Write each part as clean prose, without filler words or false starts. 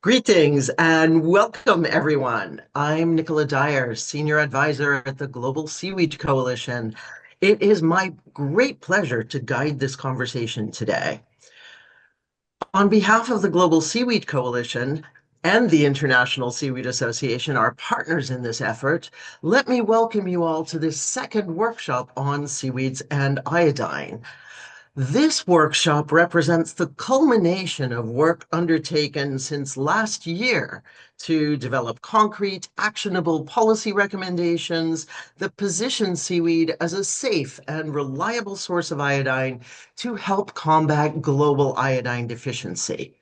Greetings and welcome, everyone. I'm Nichola Dyer, Senior Advisor at the Global Seaweed Coalition. It is my great pleasure to guide this conversation today. On behalf of the Global Seaweed Coalition and the International Seaweed Association, our partners in this effort, let me welcome you all to this second workshop on seaweeds and iodine. This workshop represents the culmination of work undertaken since last year to develop concrete, actionable policy recommendations that position seaweed as a safe and reliable source of iodine to help combat global iodine deficiency.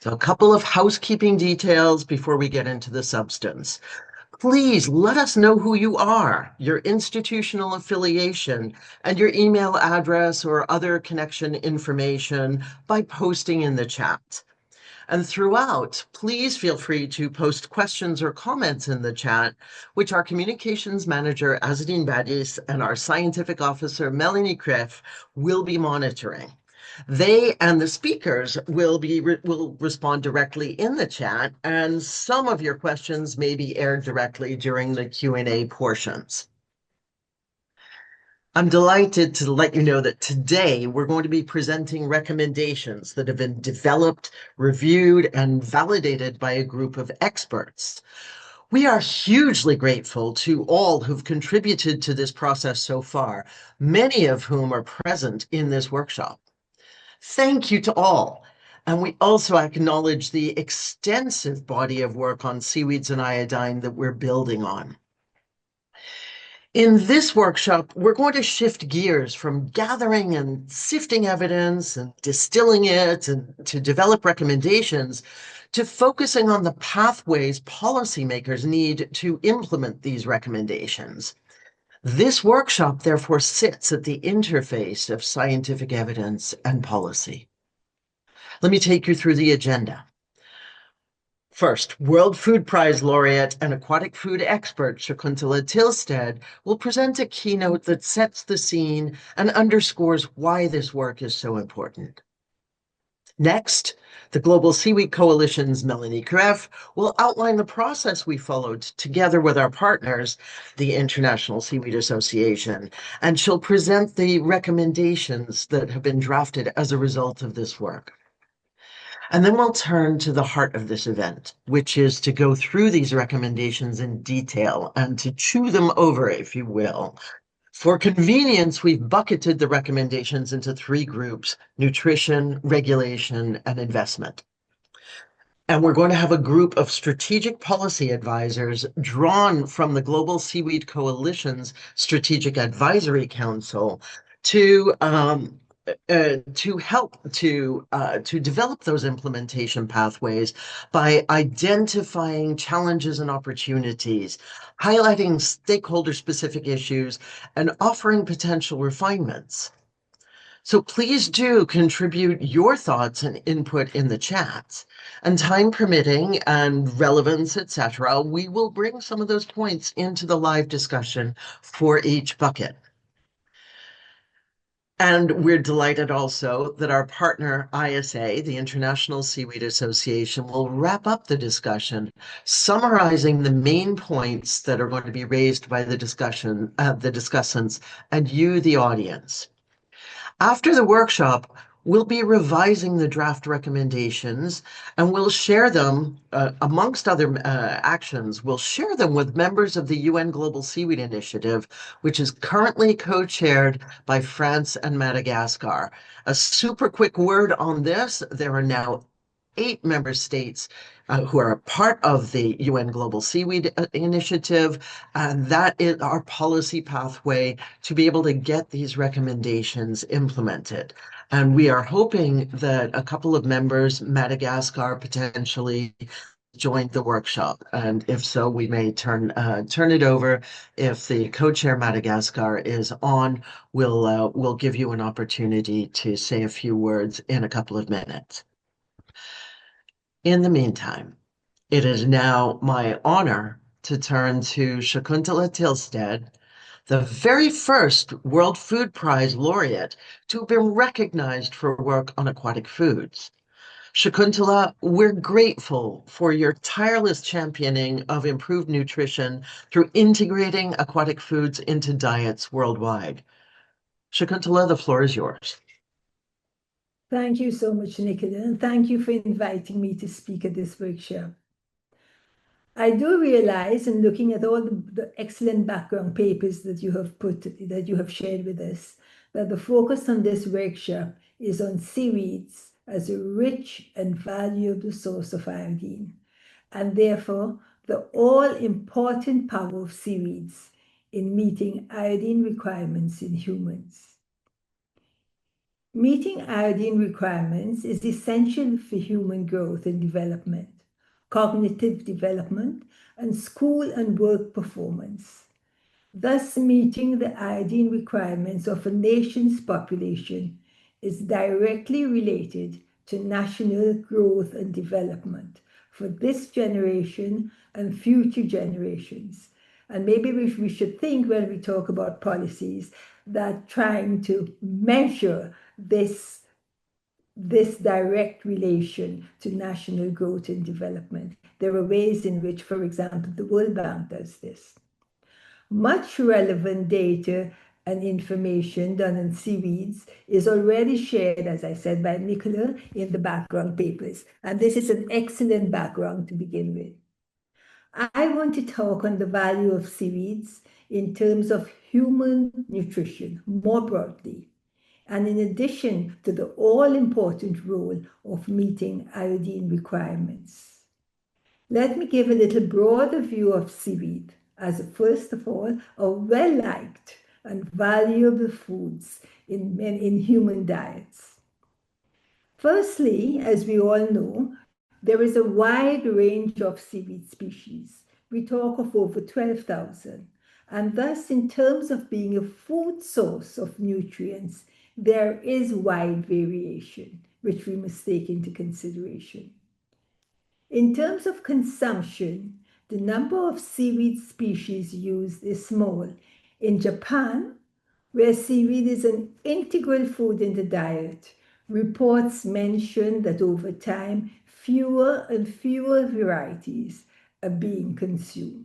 So, a couple of housekeeping details before we get into the substance. Please let us know who you are, your institutional affiliation, and your email address or other connection information by posting in the chat. And throughout, please feel free to post questions or comments in the chat, which our communications manager, Azadine Badis, and our scientific officer, Melanie Kreff, will be monitoring. They and the speakers will respond directly in the chat, and some of your questions may be aired directly during the Q&A portions. I'm delighted to let you know that today we're going to be presenting recommendations that have been developed, reviewed, and validated by a group of experts. We are hugely grateful to all who've contributed to this process so far, many of whom are present in this workshop. Thank you to all. And we also acknowledge the extensive body of work on seaweeds and iodine that we're building on. In this workshop, we're going to shift gears from gathering and sifting evidence and distilling it and to develop recommendations to focusing on the pathways policymakers need to implement these recommendations. This workshop, therefore, sits at the interface of scientific evidence and policy. Let me take you through the agenda. First, World Food Prize laureate and aquatic food expert Shakuntala Thilsted will present a keynote that sets the scene and underscores why this work is so important. Next, the Global Seaweed Coalition's Melanie Kreff will outline the process we followed together with our partners, the International Seaweed Association, and she'll present the recommendations that have been drafted as a result of this work. And then we'll turn to the heart of this event, which is to go through these recommendations in detail and to chew them over, if you will. For convenience, we've bucketed the recommendations into three groups: nutrition, regulation, and investment. And we're going to have a group of strategic policy advisors drawn from the Global Seaweed Coalition's Strategic Advisory Council to help to develop those implementation pathways by identifying challenges and opportunities, highlighting stakeholder-specific issues, and offering potential refinements. So please do contribute your thoughts and input in the chat. And time permitting and relevance, etc., we will bring some of those points into the live discussion for each bucket. And we're delighted also that our partner ISA, the International Seaweed Association, will wrap up the discussion, summarizing the main points that are going to be raised by the discussants, and you, the audience. After the workshop, we'll be revising the draft recommendations and we'll share them, amongst other actions, we'll share them with members of the UN Global Seaweed Initiative, which is currently co-chaired by France and Madagascar. A super quick word on this: there are now 8 member states who are a part of the UN Global Seaweed Initiative, and that is our policy pathway to be able to get these recommendations implemented. And we are hoping that a couple of members, Madagascar potentially, joined the workshop. And if so, we may turn it over. If the co-chair Madagascar is on, we'll give you an opportunity to say a few words in a couple of minutes. In the meantime, it is now my honor to turn to Shakuntala Thilsted, the very first World Food Prize laureate to have been recognized for work on aquatic foods. Shakuntala, we're grateful for your tireless championing of improved nutrition through integrating aquatic foods into diets worldwide. Shakuntala, the floor is yours. Thank you so much, Nichola, and thank you for inviting me to speak at this workshop. I do realize, in looking at all the excellent background papers that you have shared with us, that the focus on this workshop is on seaweeds as a rich and valuable source of iodine, and therefore the all-important power of seaweeds in meeting iodine requirements in humans. Meeting iodine requirements is essential for human growth and development, cognitive development, and school and work performance. Thus, meeting the iodine requirements of a nation's population is directly related to national growth and development for this generation and future generations. And maybe we should think when we talk about policies that trying to measure this direct relation to national growth and development. There are ways in which, for example, the World Bank does this. Much relevant data and information done on seaweeds is already shared, as I said, by Nichola in the background papers. And this is an excellent background to begin with. I want to talk on the value of seaweeds in terms of human nutrition more broadly, and in addition to the all-important role of meeting iodine requirements. Let me give a little broader view of seaweed as, first of all, a well-liked and valuable foods in human diets. Firstly, as we all know, there is a wide range of seaweed species. We talk of over 12,000. And thus, in terms of being a food source of nutrients, there is wide variation, which we must take into consideration. In terms of consumption, the number of seaweed species used is small. In Japan, where seaweed is an integral food in the diet, reports mention that over time, fewer and fewer varieties are being consumed.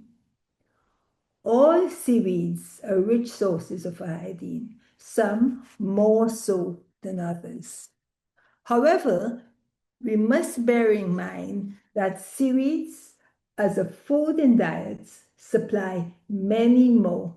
All seaweeds are rich sources of iodine, some more so than others. However, we must bear in mind that seaweeds as a food in diets supply many more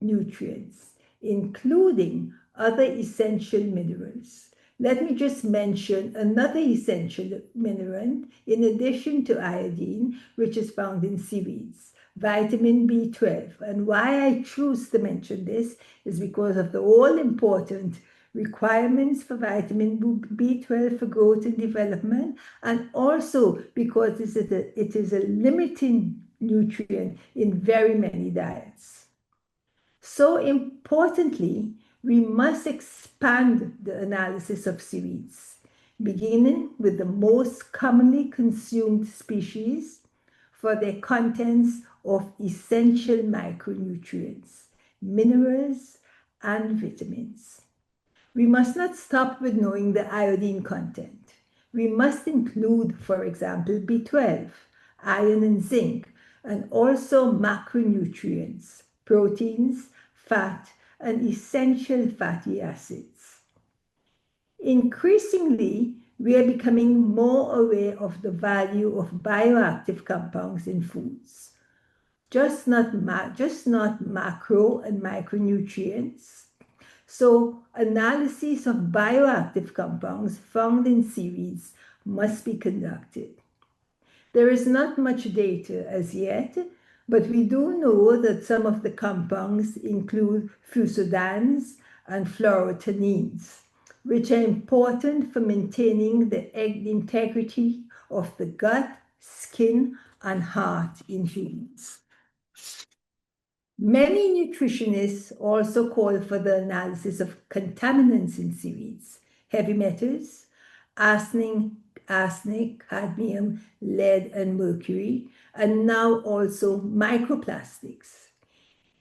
nutrients, including other essential minerals. Let me just mention another essential mineral in addition to iodine, which is found in seaweeds, vitamin B12. And why I choose to mention this is because of the all-important requirements for vitamin B12 for growth and development, and also because it is a limiting nutrient in very many diets. So importantly, we must expand the analysis of seaweeds, beginning with the most commonly consumed species for their contents of essential micronutrients, minerals, and vitamins. We must not stop with knowing the iodine content. We must include, for example, B12, iron and zinc, and also macronutrients, proteins, fat, and essential fatty acids. Increasingly, we are becoming more aware of the value of bioactive compounds in foods, just not macro and micronutrients. So, analysis of bioactive compounds found in seaweeds must be conducted. There is not much data as yet, but we do know that some of the compounds include fusodans and fluorotannins, which are important for maintaining the integrity of the gut, skin, and heart in humans. Many nutritionists also call for the analysis of contaminants in seaweeds, heavy metals, arsenic, cadmium, lead, and mercury, and now also microplastics.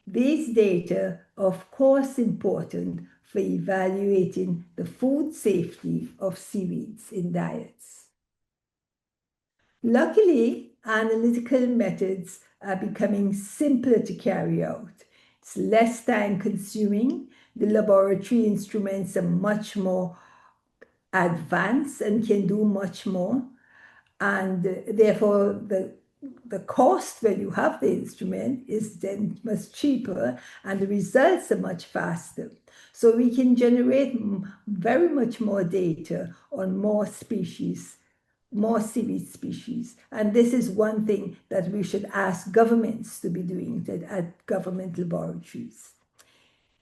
These data are of course important for evaluating the food safety of seaweeds in diets. Luckily, analytical methods are becoming simpler to carry out. It's less time consuming. The laboratory instruments are much more advanced and can do much more. And therefore, the cost when you have the instrument is then much cheaper and the results are much faster. So we can generate very much more data on more species, more seaweed species. And this is one thing that we should ask governments to be doing at government laboratories.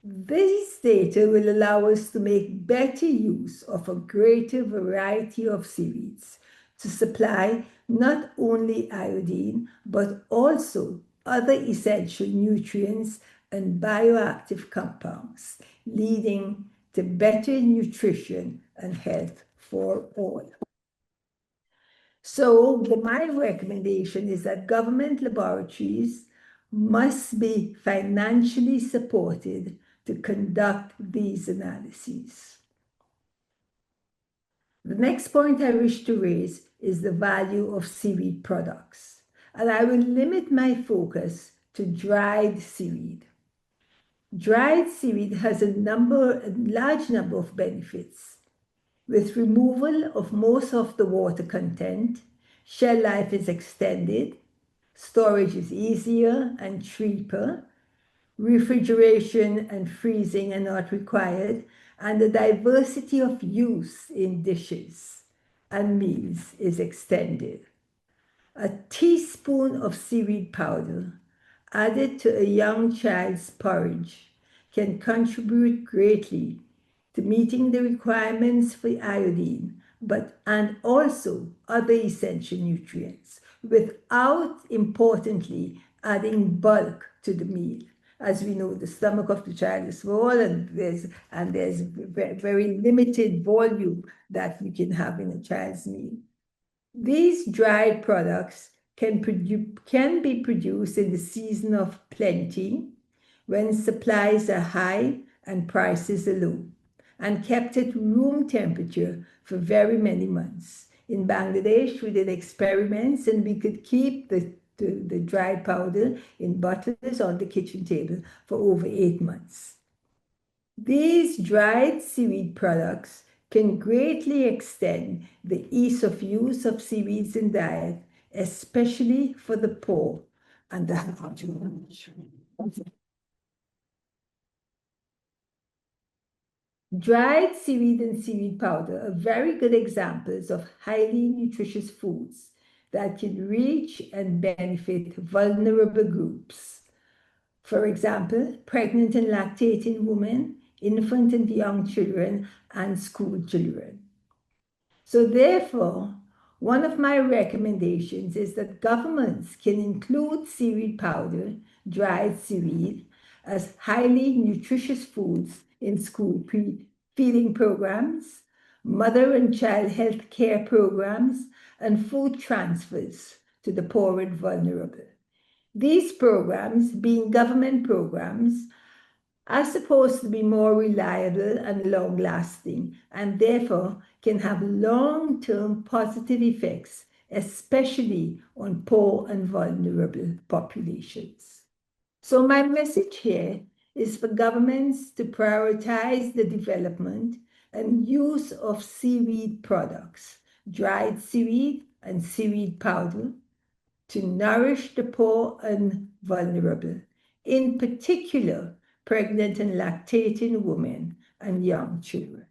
This data will allow us to make better use of a greater variety of seaweeds to supply not only iodine, but also other essential nutrients and bioactive compounds, leading to better nutrition and health for all. So my recommendation is that government laboratories must be financially supported to conduct these analyses. The next point I wish to raise is the value of seaweed products, and I will limit my focus to dried seaweed. Dried seaweed has a large number of benefits. With removal of most of the water content, shell life is extended, storage is easier and cheaper, refrigeration and freezing are not required, and the diversity of use in dishes and meals is extended. A teaspoon of seaweed powder added to a young child's porridge can contribute greatly to meeting the requirements for iodine, and also other essential nutrients, without importantly adding bulk to the meal. As we know, the stomach of the child is small, and there's very limited volume that we can have in a child's meal. These dried products can be produced in the season of plenty, when supplies are high and prices are low, and kept at room temperature for very many months. In Bangladesh, we did experiments and we could keep the dried powder in bottles on the kitchen table for over 8 months. These dried seaweed products can greatly extend the ease of use of seaweeds in diet, especially for the poor and the Dried seaweed and seaweed powder are very good examples of highly nutritious foods that can reach and benefit vulnerable groups. For example, pregnant and lactating women, infant and young children, and school children. So therefore, one of my recommendations is that governments can include seaweed powder, dried seaweed, as highly nutritious foods in school feeding programs, mother and child health care programs, and food transfers to the poor and vulnerable. These programs, being government programs, are supposed to be more reliable and long-lasting, and therefore can have long-term positive effects, especially on poor and vulnerable populations. So my message here is for governments to prioritize the development and use of seaweed products, dried seaweed and seaweed powder, to nourish the poor and vulnerable, in particular, pregnant and lactating women and young children.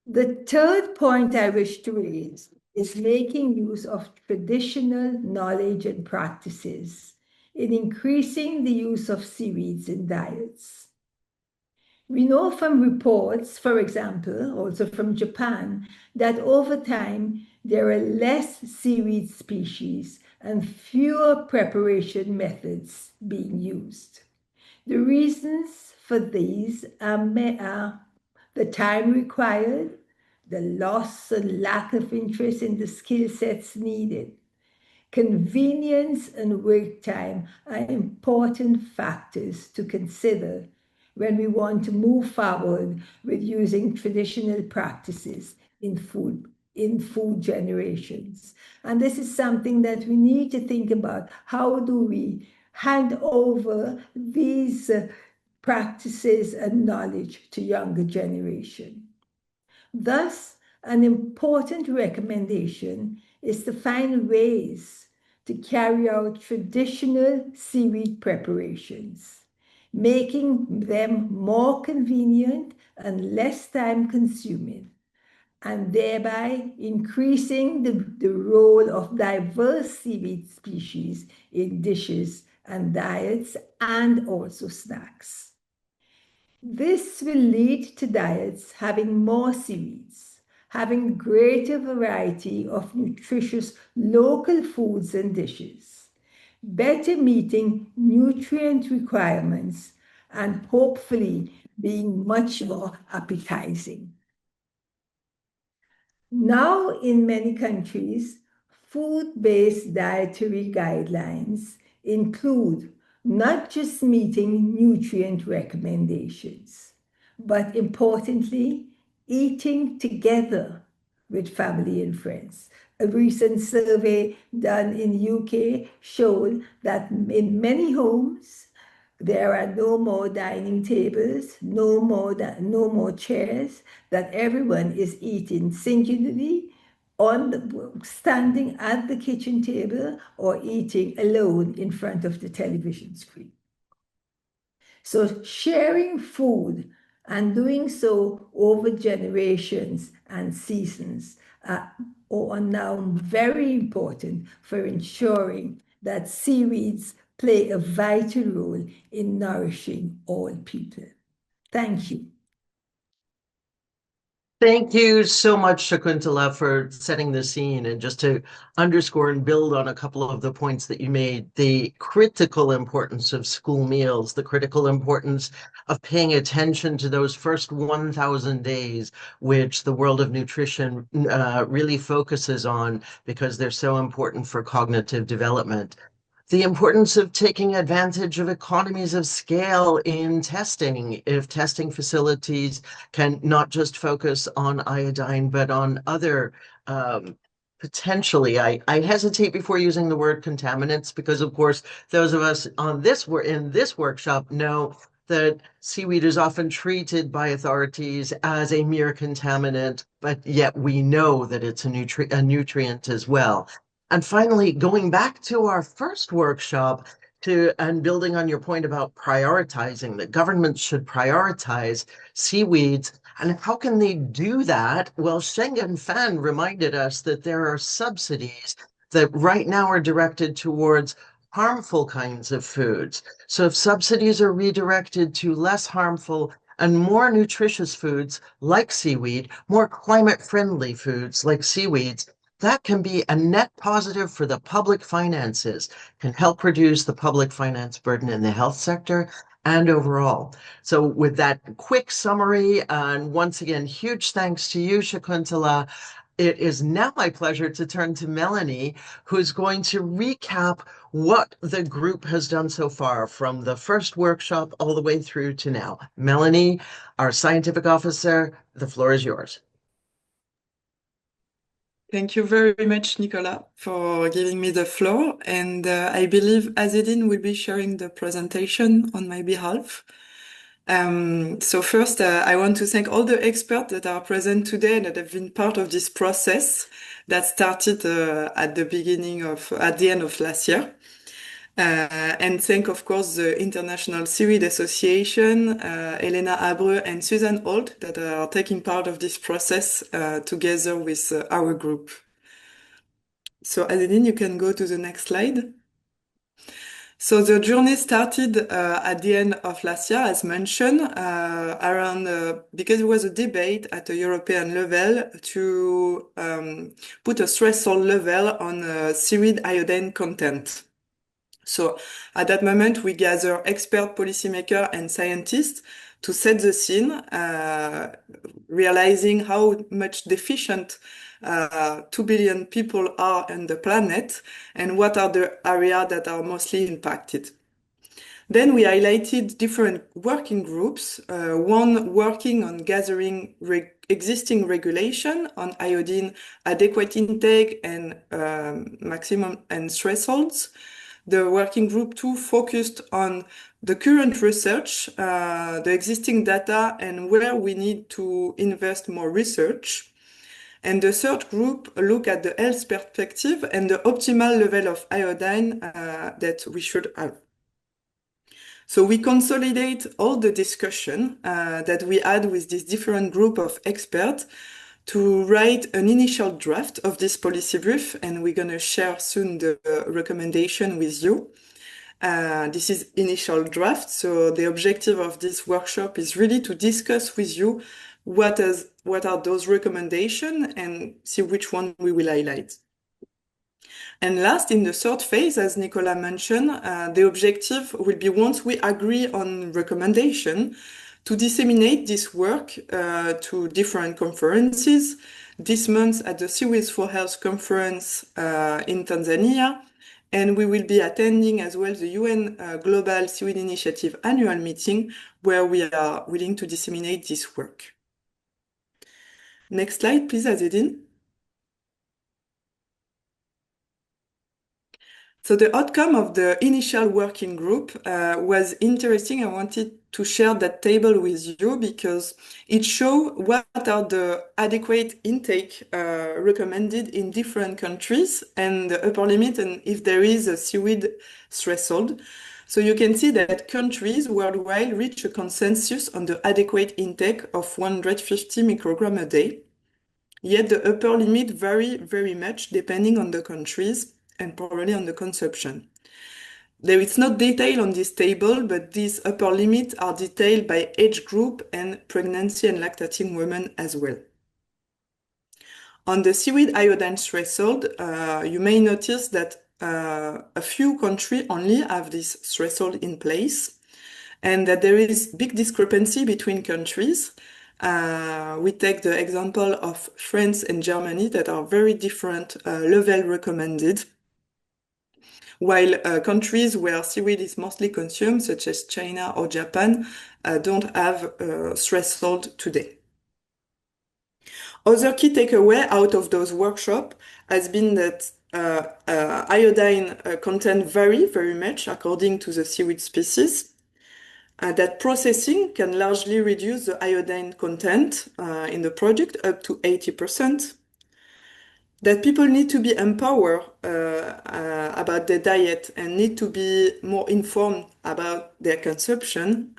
The third point I wish to raise is making use of traditional knowledge and practices in increasing the use of seaweeds in diets. We know from reports, for example, also from Japan, that over time there are less seaweed species and fewer preparation methods being used. The reasons for these are the time required, the loss and lack of interest in the skill sets needed. Convenience and wait time are important factors to consider when we want to move forward with using traditional practices in food in food generations. And this is something that we need to think about. How do we hand over these practices and knowledge to younger generation? Thus, an important recommendation is to find ways to carry out traditional seaweed preparations, making them more convenient and less time consuming, and thereby increasing the role of diverse seaweed species in dishes and diets and also snacks. This will lead to diets having more seaweeds, having greater variety of nutritious local foods and dishes, better meeting nutrient requirements, and hopefully being much more appetizing. Now, in many countries, food-based dietary guidelines include not just meeting nutrient recommendations, but importantly, eating together with family and friends. A recent survey done in UK showed that in many homes, there are no more dining tables, no more chairs, that everyone is eating singularly standing at the kitchen table or eating alone in front of the television screen. So sharing food and doing so over generations and seasons are now very important for ensuring that seaweeds play a vital role in nourishing all people. Thank you. Thank you so much, Shakuntala, for setting the scene. And just to underscore and build on a couple of the points that you made, the critical importance of school meals, the critical importance of paying attention to those first 1,000 days, which the world of nutrition really focuses on because they're so important for cognitive development. The importance of taking advantage of economies of scale in testing. If testing facilities can not just focus on iodine, but on other potentially, I hesitate before using the word contaminants because, of course, those of us on this in this workshop know that seaweed is often treated by authorities as a mere contaminant, but yet we know that it's a nutrient as well. And finally, going back to our first workshop and building on your point about prioritizing, that governments should prioritize seaweeds. And how can they do that? Well, Schengen Fan reminded us that there are subsidies that right now are directed towards harmful kinds of foods. So if subsidies are redirected to less harmful and more nutritious foods like seaweed, more climate-friendly foods like seaweeds, that can be a net positive for the public finances, can help reduce the public finance burden in the health sector and overall. So with that quick summary, and once again, huge thanks to you, Shakuntala. It is now my pleasure to turn to Melanie, who's going to recap what the group has done so far from the first workshop all the way through to now. Melanie, our scientific officer, the floor is yours. Thank you very much, Nichola, for giving me the floor. And I believe Azedine will be sharing the presentation on my behalf. So first, I want to thank all the experts that are present today and that have been part of this process that started at the end of last year. And thank, of course, the International Seaweed Association, Elena Abreu and Susan Holt that are taking part of this process together with our group. So Adeline, you can go to the next slide. So the journey started at the end of last year, as mentioned, because it was a debate at a European level to put a threshold level on seaweed iodine content. So at that moment, we gather expert policymakers and scientists to set the scene, realizing how much deficient 2 billion people are on the planet and what are the areas that are mostly impacted. Then we highlighted different working groups, one working on gathering existing regulation on iodine adequate intake and maximum and thresholds. The working group 2 focused on the current research, the existing data, and where we need to invest more research. And the third group look at the health perspective and the optimal level of iodine that we should have. So we consolidate all the discussion that we had with this different group of experts to write an initial draft of this policy brief, and we're going to share soon the recommendation with you. This is initial draft, so the objective of this workshop is really to discuss with you what are those recommendations and see which one we will highlight. And last, in the third phase, as Nichola mentioned, the objective will be, once we agree on recommendation, to disseminate this work to different conferences. This month at the Seaweeds for Health conference in Tanzania, and we will be attending as well the UN Global Seaweed Initiative annual meeting, where we are willing to disseminate this work. Next slide, please, Azedine. So the outcome of the initial working group was interesting. I wanted to share that table with you because it shows what are the adequate intake recommended in different countries and the upper limit, and if there is a seaweed threshold. So you can see that countries worldwide reach a consensus on the adequate intake of 150 microgram a day. Yet the upper limit vary very much depending on the countries and probably on the consumption. There is not detail on this table, but these upper limits are detailed by age group and pregnancy and lactating women as well. On the seaweed iodine threshold, you may notice that a few countries only have this threshold in place, and that there is big discrepancy between countries. We take the example of France and Germany that are very different level recommended, while countries where seaweed is mostly consumed, such as China or Japan, don't have threshold today. Other key takeaway out of those workshops has been that iodine content vary very much according to the seaweed species, that processing can largely reduce the iodine content in the product up to 80%, that people need to be empowered about their diet and need to be more informed about their consumption.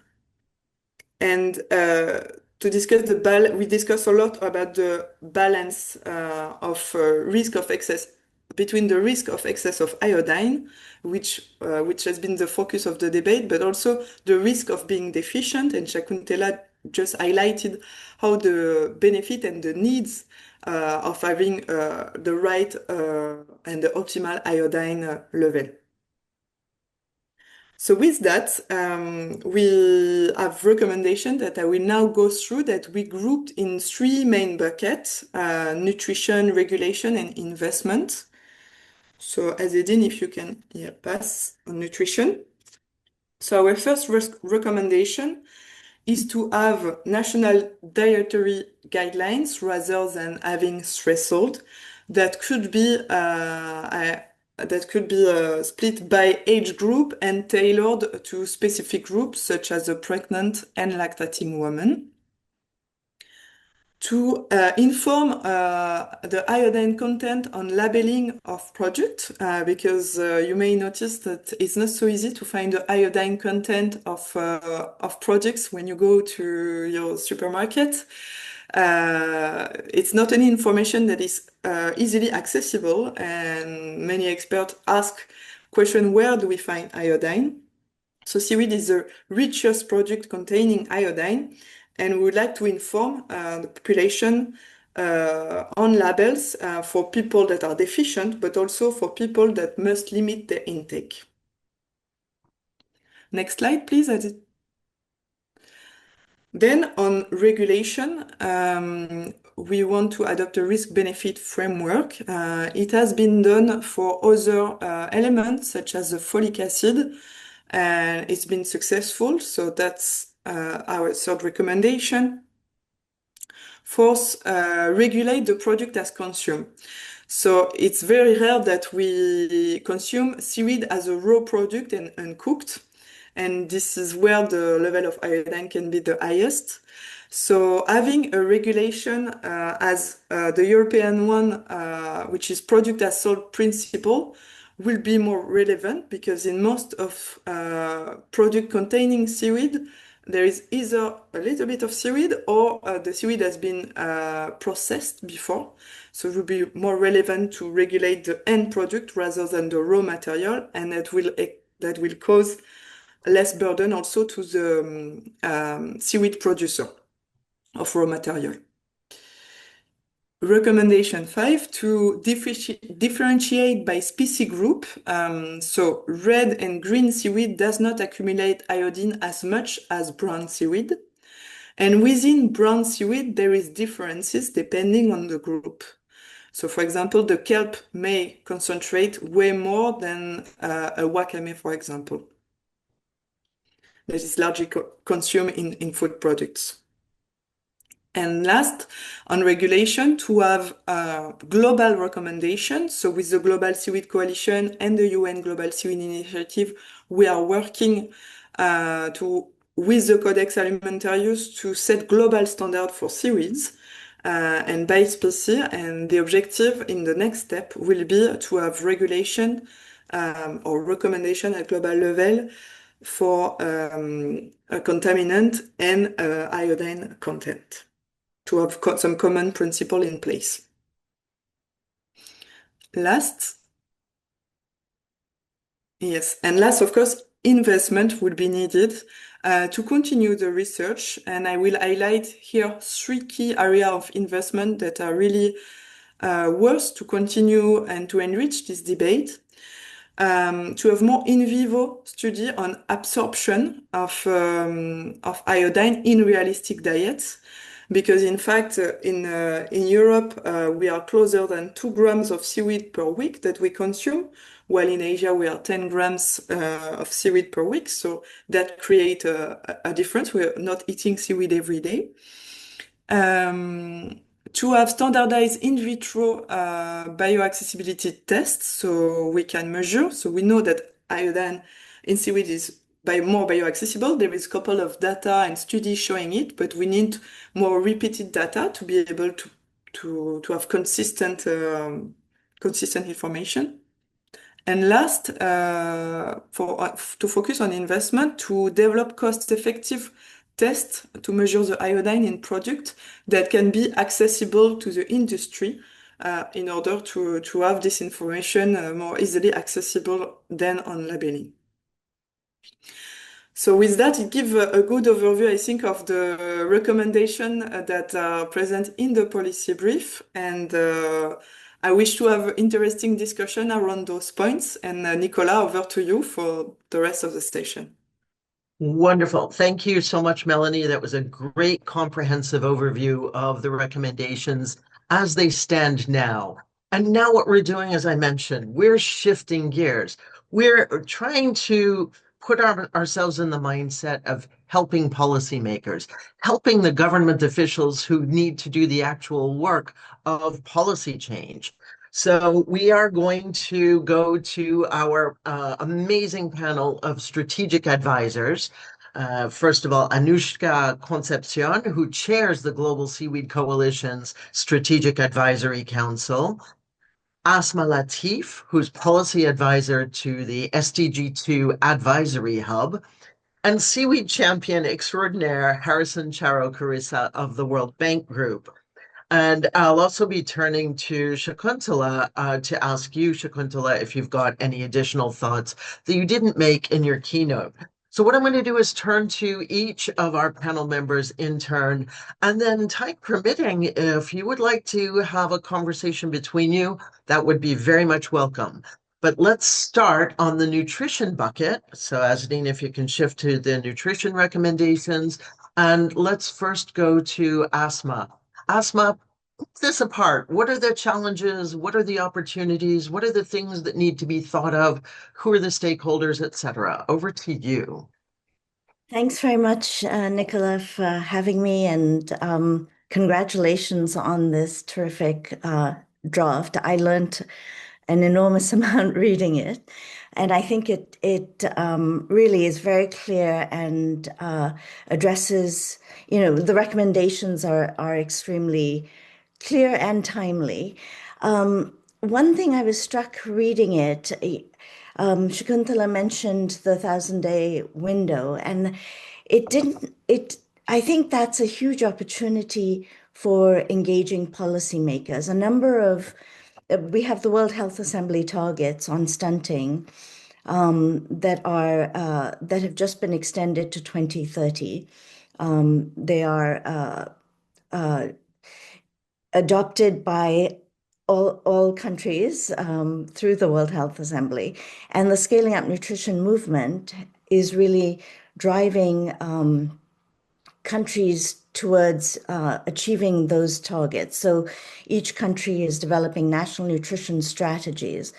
And to discuss we discuss a lot about the balance of risk of excess between the risk of excess of iodine, which has been the focus of the debate, but also the risk of being deficient. And Shakuntala just highlighted how the benefit and the needs of having the right and the optimal iodine level. So with that, we have recommendations that I will now go through that we grouped in 3 main buckets: nutrition, regulation, and investment. So Azedine, if you can pass on nutrition. So our first recommendation is to have national dietary guidelines rather than having threshold that could be split by age group and tailored to specific groups such as the pregnant and lactating women. To inform the iodine content on labeling of product, because you may notice that it's not so easy to find the iodine content of products when you go to your supermarket. It's not any information that is easily accessible, and many experts ask question, where do we find iodine? So seaweed is the richest product containing iodine, and we would like to inform the population on labels for people that are deficient, but also for people that must limit their intake. Next slide, please. Then on regulation, we want to adopt a risk-benefit framework. It has been done for other elements, such as the folic acid, and it's been successful. So that's our third recommendation. Fourth, regulate the product as consumed. So it's very rare that we consume seaweed as a raw product and uncooked. And this is where the level of iodine can be the highest. So having a regulation as the European one, which is product as sold principle, will be more relevant because in most of product containing seaweed, there is either a little bit of seaweed or the seaweed has been processed before. So it will be more relevant to regulate the end product rather than the raw material, and that will cause less burden also to the seaweed producer of raw material. Recommendation 5, to differentiate by species group. So red and green seaweed does not accumulate iodine as much as brown seaweed. And within brown seaweed, there is differences depending on the group. So for example, the kelp may concentrate way more than a wakame, for example, that is largely consumed in food products. And last, on regulation, to have global recommendations. So with the Global Seaweed Coalition and the UN Global Seaweed Initiative, we are working with the Codex Alimentarius to set global standard for seaweeds and by species. And the objective in the next step will be to have regulation or recommendation at global level for a contaminant and iodine content, to have some common principle in place. Last, of course, investment will be needed to continue the research, and I will highlight here 3 key areas of investment that are really worth to continue and to enrich this debate. To have more in vivo study on absorption of iodine in realistic diets, because in fact in Europe we are closer than 2 grams of seaweed per week that we consume, while in Asia we are 10 grams of seaweed per week. So that creates a difference. We're not eating seaweed every day. To have standardized in vitro bioaccessibility tests, so we can measure. So we know that iodine in seaweed is more bioaccessible. There is a couple of data and studies showing it, but we need more repeated data to be able to have consistent information. And last, to focus on investment, to develop cost-effective tests to measure the iodine in product that can be accessible to the industry in order to have this information more easily accessible than on labeling. So with that, it gives a good overview, I think, of the recommendation that are present in the policy brief. And I wish to have interesting discussion around those points. And Nichola, over to you for the rest of the session. Wonderful. Thank you so much, Melanie. That was a great comprehensive overview of the recommendations as they stand now. And now what we're doing, as I mentioned, we're shifting gears. We're trying to put ourselves in the mindset of helping policymakers, helping the government officials who need to do the actual work of policy change. So we are going to go to our amazing panel of strategic advisors. First of all, Anushka Concepcion, who chairs the Global Seaweed Coalition's Strategic Advisory Council. Asma Latif, who's policy advisor to the SDG2 Advisory Hub, and seaweed champion extraordinaire Harrison Charo Carissa of the World Bank Group. And I'll also be turning to Shakuntala to ask you, Shakuntala, if you've got any additional thoughts that you didn't make in your keynote. So what I'm going to do is turn to each of our panel members in turn, and then time permitting, if you would like to have a conversation between you, that would be very much welcome. But let's start on the nutrition bucket. So Azadine, if you can shift to the nutrition recommendations, and let's first go to Asma. Asma, this apart. What are the challenges? What are the opportunities? What are the things that need to be thought of? Who are the stakeholders, et cetera? Over to you. Thanks very much, Nichola, for having me, and congratulations on this terrific draft. I learned an enormous amount reading it, and I think it really is very clear and addresses, the recommendations are extremely clear and timely. One thing I was struck reading it, Shakuntala mentioned the 1,000-day window, and I think that's a huge opportunity for engaging policymakers. We have the World Health Assembly targets on stunting that have just been extended to 2030. They are adopted by all countries through the World Health Assembly. And the Scaling Up Nutrition movement is really driving countries towards achieving those targets. So each country is developing national nutrition strategies.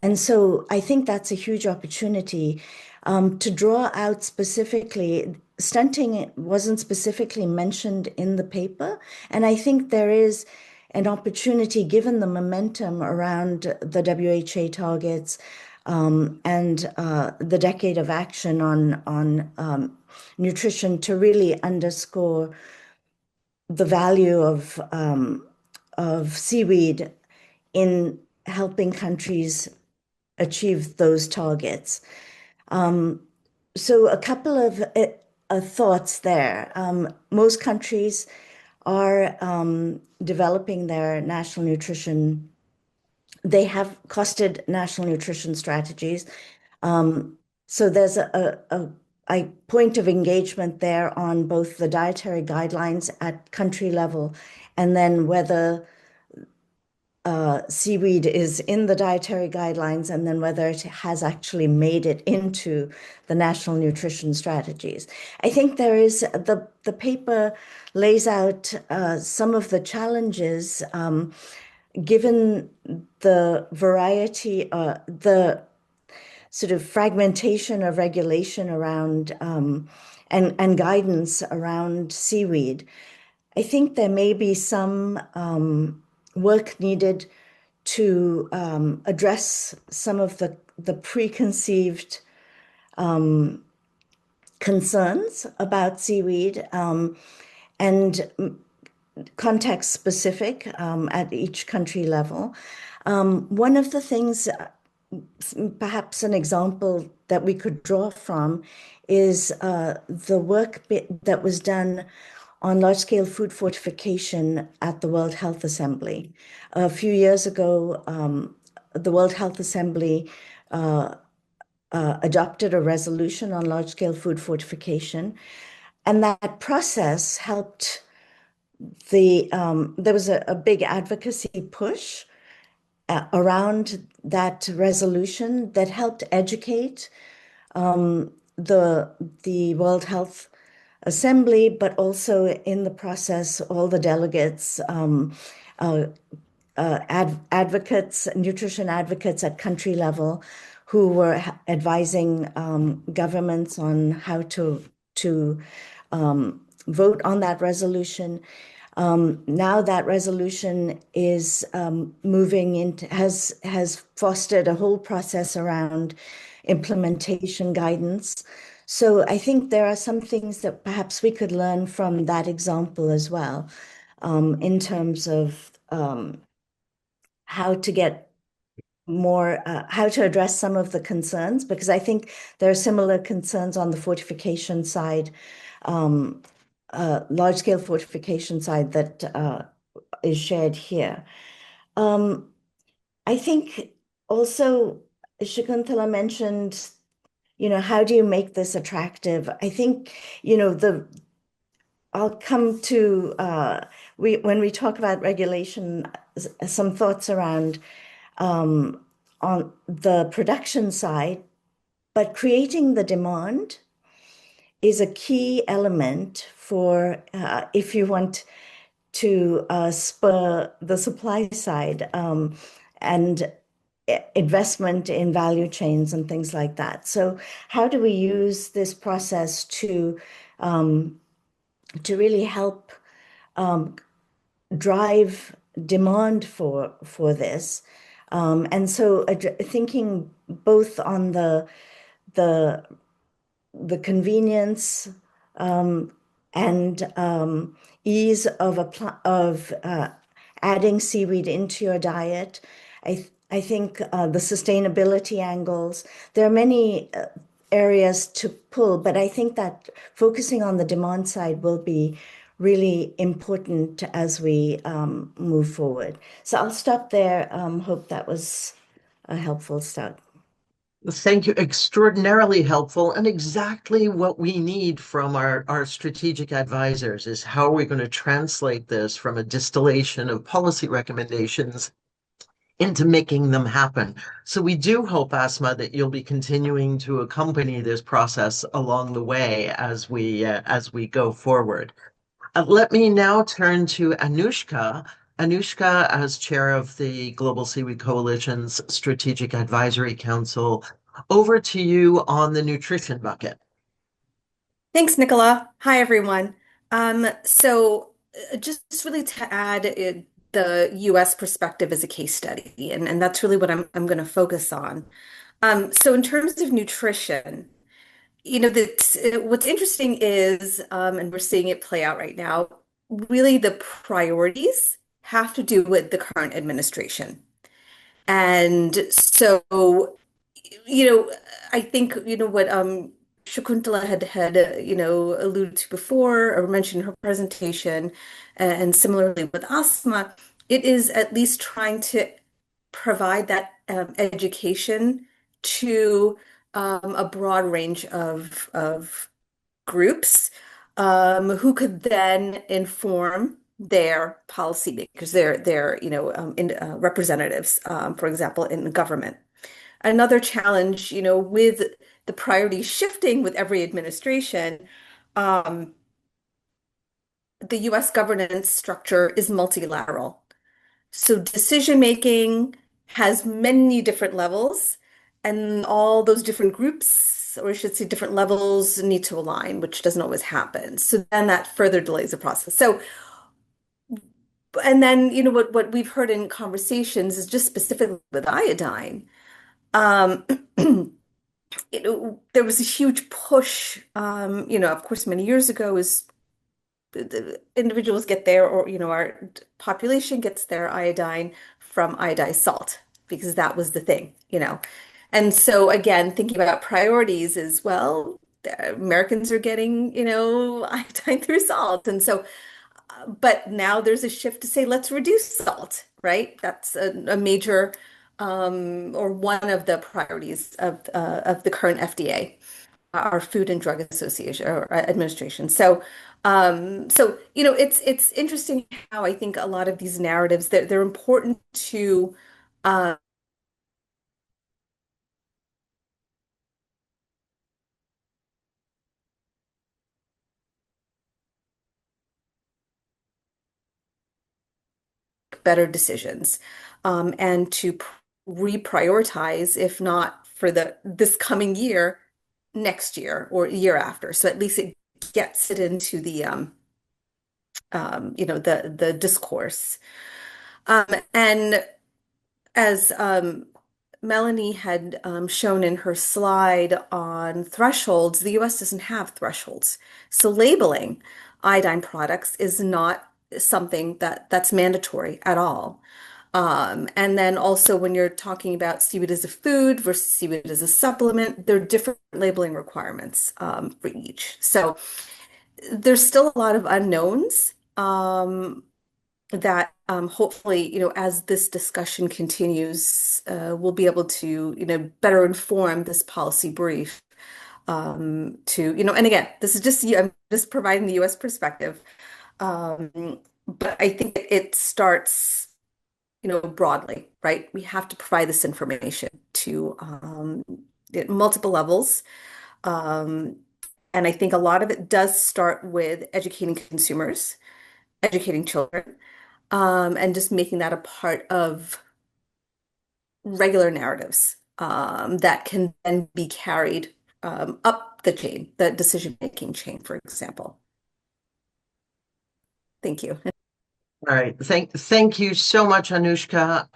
And so I think that's a huge opportunity to draw out specifically. Stunting wasn't specifically mentioned in the paper. And I think there is an opportunity, given the momentum around the WHA targets and the decade of action on nutrition, to really underscore the value of seaweed in helping countries achieve those targets. So a couple of thoughts there. Most countries are developing their national nutrition. They have costed national nutrition strategies. So there's a point of engagement there on both the dietary guidelines at country level, and then whether seaweed is in the dietary guidelines, and then whether it has actually made it into the national nutrition strategies. I think there is the paper lays out some of the challenges given the variety, the sort of fragmentation of regulation around and guidance around seaweed. I think there may be some work needed to address some of the preconceived concerns about seaweed and context specific at each country level. One of the things, perhaps an example that we could draw from, is the work that was done on large-scale food fortification at the World Health Assembly. A few years ago, the World Health Assembly adopted a resolution on large-scale food fortification, and that process helped there was a big advocacy push around that resolution that helped educate the World Health Assembly, but also in the process, all the delegates, advocates, nutrition advocates at country level, who were advising governments on how to vote on that resolution. Now that resolution is moving into, has fostered a whole process around implementation guidance. So I think there are some things that perhaps we could learn from that example as well, in terms of how to get more, how to address some of the concerns, because I think there are similar concerns on the fortification side, large-scale fortification side, that is shared here. I think also Shakuntala mentioned, how do you make this attractive? I think, I'll come to, when we talk about regulation, some thoughts around on the production side, but creating the demand is a key element for if you want to spur the supply side and investment in value chains and things like that. So how do we use this process to really help drive demand for this? And so thinking both on the convenience and ease of adding seaweed into your diet. I think the sustainability angles, there are many areas to pull, but I think that focusing on the demand side will be really important as we move forward. So I'll stop there. Hope that was a helpful start. Thank you. Extraordinarily helpful, and exactly what we need from our strategic advisors is how are we going to translate this from a distillation of policy recommendations into making them happen. So we do hope, Asma, that you'll be continuing to accompany this process along the way as we go forward. Let me now turn to Anushka. Anushka, as chair of the Global Seaweed Coalition's Strategic Advisory Council, over to you on the nutrition bucket. Thanks, Nichola. Hi, everyone. Just really to add the US perspective as a case study, and that's really what I'm going to focus on. So in terms of nutrition, what's interesting is, and we're seeing it play out right now, really the priorities have to do with the current administration. And so, you know, I think, what Shakuntala had alluded to before or mentioned in her presentation, and similarly with Asma, it is at least trying to provide that education to a broad range of groups who could then inform their policymakers, their representatives, for example, in the government. Another challenge, with the priorities shifting with every administration, the US governance structure is multilateral. So decision making has many different levels, and all those different groups, or I should say different levels, need to align, which doesn't always happen. So then that further delays the process. And then, what we've heard in conversations is just specifically with iodine. Um, there was a huge push, of course, many years ago, is the individuals get their, or our population gets their iodine from iodized salt, because that was the thing. And so again, thinking about priorities as well, Americans are getting, iodine through salt. And so, but now there's a shift to say, let's reduce salt, right? That's a major, or one of the priorities of the current FDA, our Food and Drug Association or Administration. It's interesting how I think a lot of these narratives, they're important to better decisions, and to reprioritize, if not for this coming year, next year or year after. So at least it gets it into the discourse. And as Melanie had shown in her slide on thresholds, the US doesn't have thresholds. So labeling iodine products is not something that's mandatory at all. And then also when you're talking about seaweed as a food versus seaweed as a supplement, there are different labeling requirements for each. So there's still a lot of unknowns that hopefully, as this discussion continues, we'll be able to, better inform this policy brief and again, this is just, I'm just providing the US perspective. But I think it starts, broadly, right? We have to provide this information to at multiple levels. And I think a lot of it does start with educating consumers educating children, and just making that a part of regular narratives that can then be carried up the chain, the decision-making chain, for example. Thank you. All right. Thank you so much, Anushka.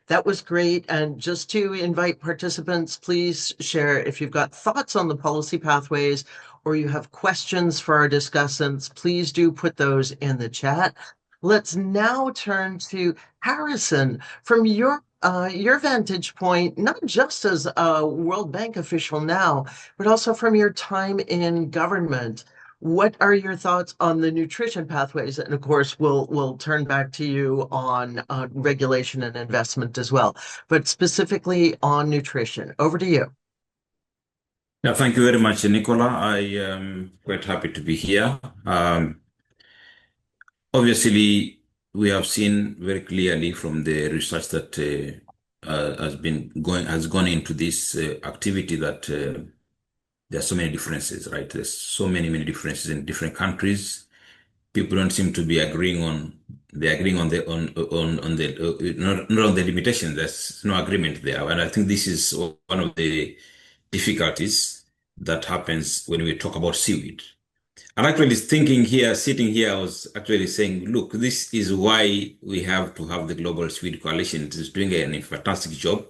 That was great. And just to invite participants, please share if you've got thoughts on the policy pathways or you have questions for our discussants, please do put those in the chat. Let's now turn to Harrison. From your vantage point, not just as a World Bank official now, but also from your time in government. What are your thoughts on the nutrition pathways? And of course, we'll turn back to you on regulation and investment as well, but specifically on nutrition. Over to you. Yeah, thank you very much, Nicola. I am quite happy to be here. Obviously, we have seen very clearly from the research that has gone into this activity that there are so many differences, right? There's so many differences in different countries. People don't seem to be agreeing on not on the limitations. There's no agreement there, and I think this is one of the difficulties that happens when we talk about seaweed. I'm actually thinking here, sitting here, I was actually saying, look, this is why we have to have the Global Seaweed Coalition. It is doing a fantastic job.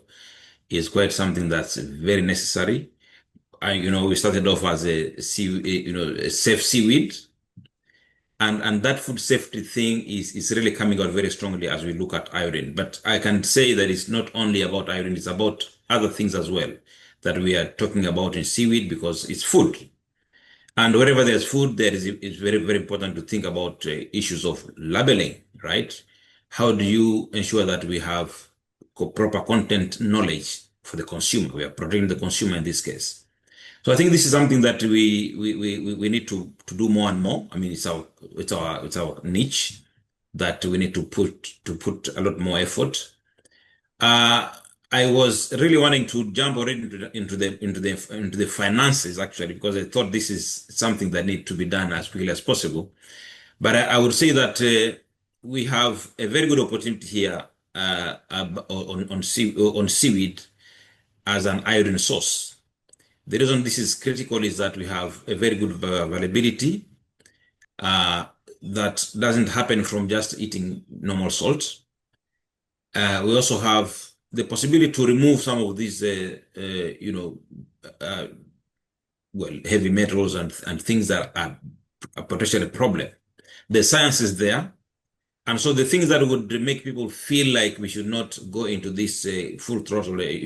It's quite something that's very necessary. We started off as a safe seaweed, and that food safety thing is really coming out very strongly as we look at iodine. But I can say that it's not only about iodine; it's about other things as well that we are talking about in seaweed because it's food. And wherever there's food, it's very important to think about issues of labeling, right? How do you ensure that we have proper content knowledge for the consumer? We are protecting the consumer in this case. So I think this is something that we need to do more and more. I mean, it's our niche that we need to put a lot more effort. I was really wanting to jump already into the finances actually, because I thought this is something that need to be done as quickly as possible. But I would say that we have a very good opportunity here on seaweed as an iodine source. The reason this is critical is that we have a very good availability that doesn't happen from just eating normal salt. We also have the possibility to remove some of these, heavy metals and things that are potentially a problem. The science is there. And so the things that would make people feel like we should not go into this full throttle, I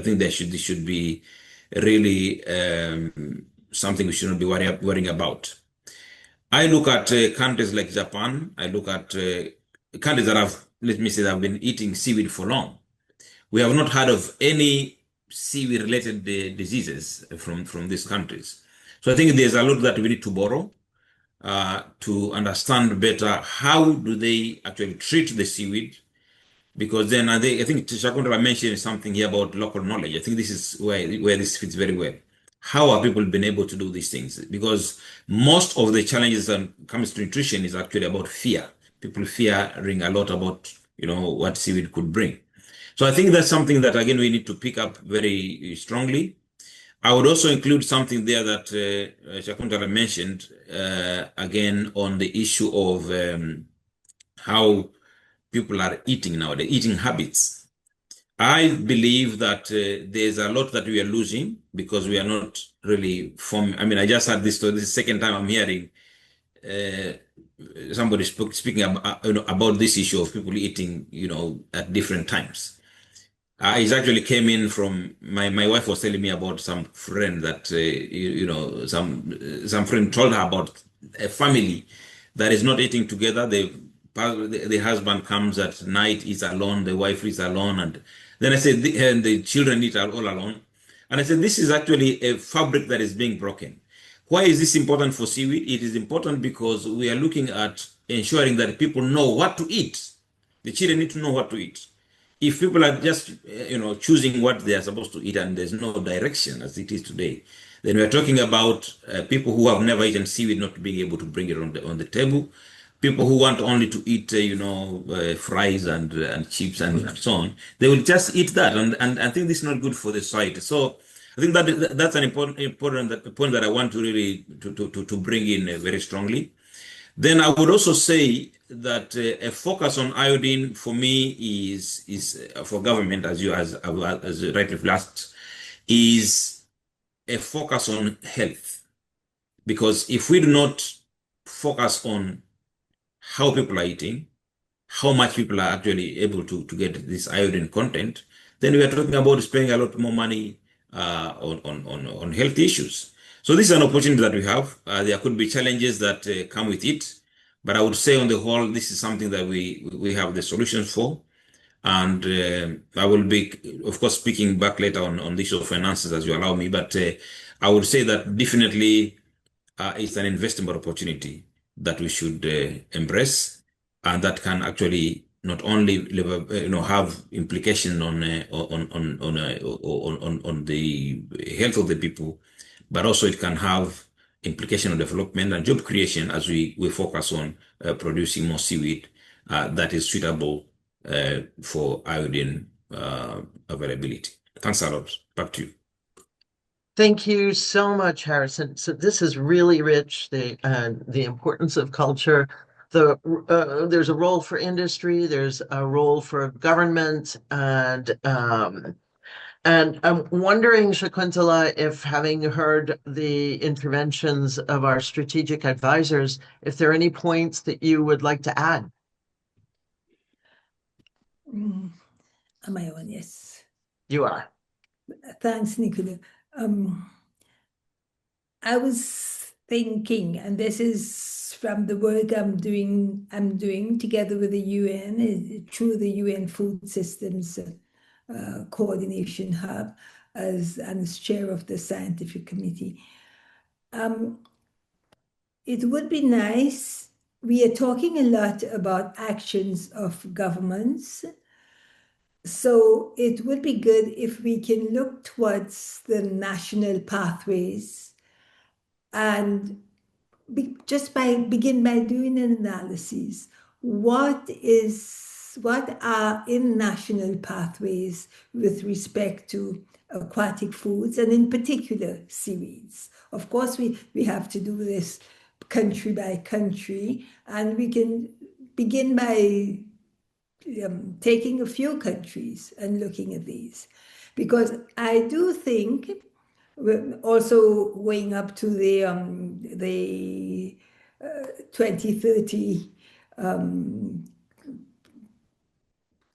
think this should be really something we should not be worrying about. I look at countries like Japan. I look at countries that have been eating seaweed for long. We have not heard of any seaweed-related diseases from these countries. So I think there's a lot that we need to borrow to understand better how do they actually treat the seaweed. Because then I think Shakuntala mentioned something here about local knowledge. I think this is where this fits very well. How have people been able to do these things? Because most of the challenges that comes to nutrition is actually about fear. People fearing a lot about what seaweed could bring. So I think that's something that again we need to pick up very strongly. I would also include something there that Shakuntala mentioned again on the issue of how people are eating now, the eating habits. I believe that there's a lot that we are losing because we are not really forming. I mean, I just had this story. This is the second time I'm hearing somebody speaking about this issue of people eating, at different times. It actually came in from my wife was telling me about some friend that some friend told her about a family that is not eating together. The husband comes at night, eats alone, the wife eats alone, and then I said the children eat all alone. And I said this is actually a fabric that is being broken. Why is this important for seaweed? It is important because we are looking at ensuring that people know what to eat. The children need to know what to eat. if people are just choosing what they are supposed to eat and there's no direction as it is today, then we are talking about people who have never eaten seaweed not being able to bring it on the table, people who want only to eat fries and chips and so on. They will just eat that, and I think this is not good for the society. So I think that's an important point that I want to really to bring in very strongly. Then I would also say that a focus on iodine for me is for government, as you rightly asked, is a focus on health. Because if we do not focus on how people are eating, how much people are actually able to get this iodine content, then we are talking about spending a lot more money on health issues. So this is an opportunity that we have. There could be challenges that come with it, but I would say on the whole, this is something that we have the solutions for. And I will be, of course, speaking back later on the issue of finances as you allow me, but I would say that definitely it's an investment opportunity that we should embrace, and that can actually not only have implication on the health of the people, but also it can have implication on development and job creation as we focus on producing more seaweed that is suitable for iodine availability. Thanks a lot. Back to you. Thank you so much, Harrison. So this is really rich, the importance of culture. There's a role for industry, there's a role for government, and I'm wondering, Shakuntala, if having heard the interventions of our strategic advisors, if there are any points that you would like to add? Am I on? Yes. You are. Thanks, Nichola. I was thinking, and this is from the work I'm doing together with the UN, through the UN Food Systems Coordination Hub, as chair of the scientific committee. It would be nice. We are talking a lot about actions of governments. So it would be good if we can look towards the national pathways and begin by doing an analysis. What are in national pathways with respect to aquatic foods, and in particular seaweeds? Of course, we have to do this country by country, and we can begin by taking a few countries and looking at these, because I do think, also going up to the 2030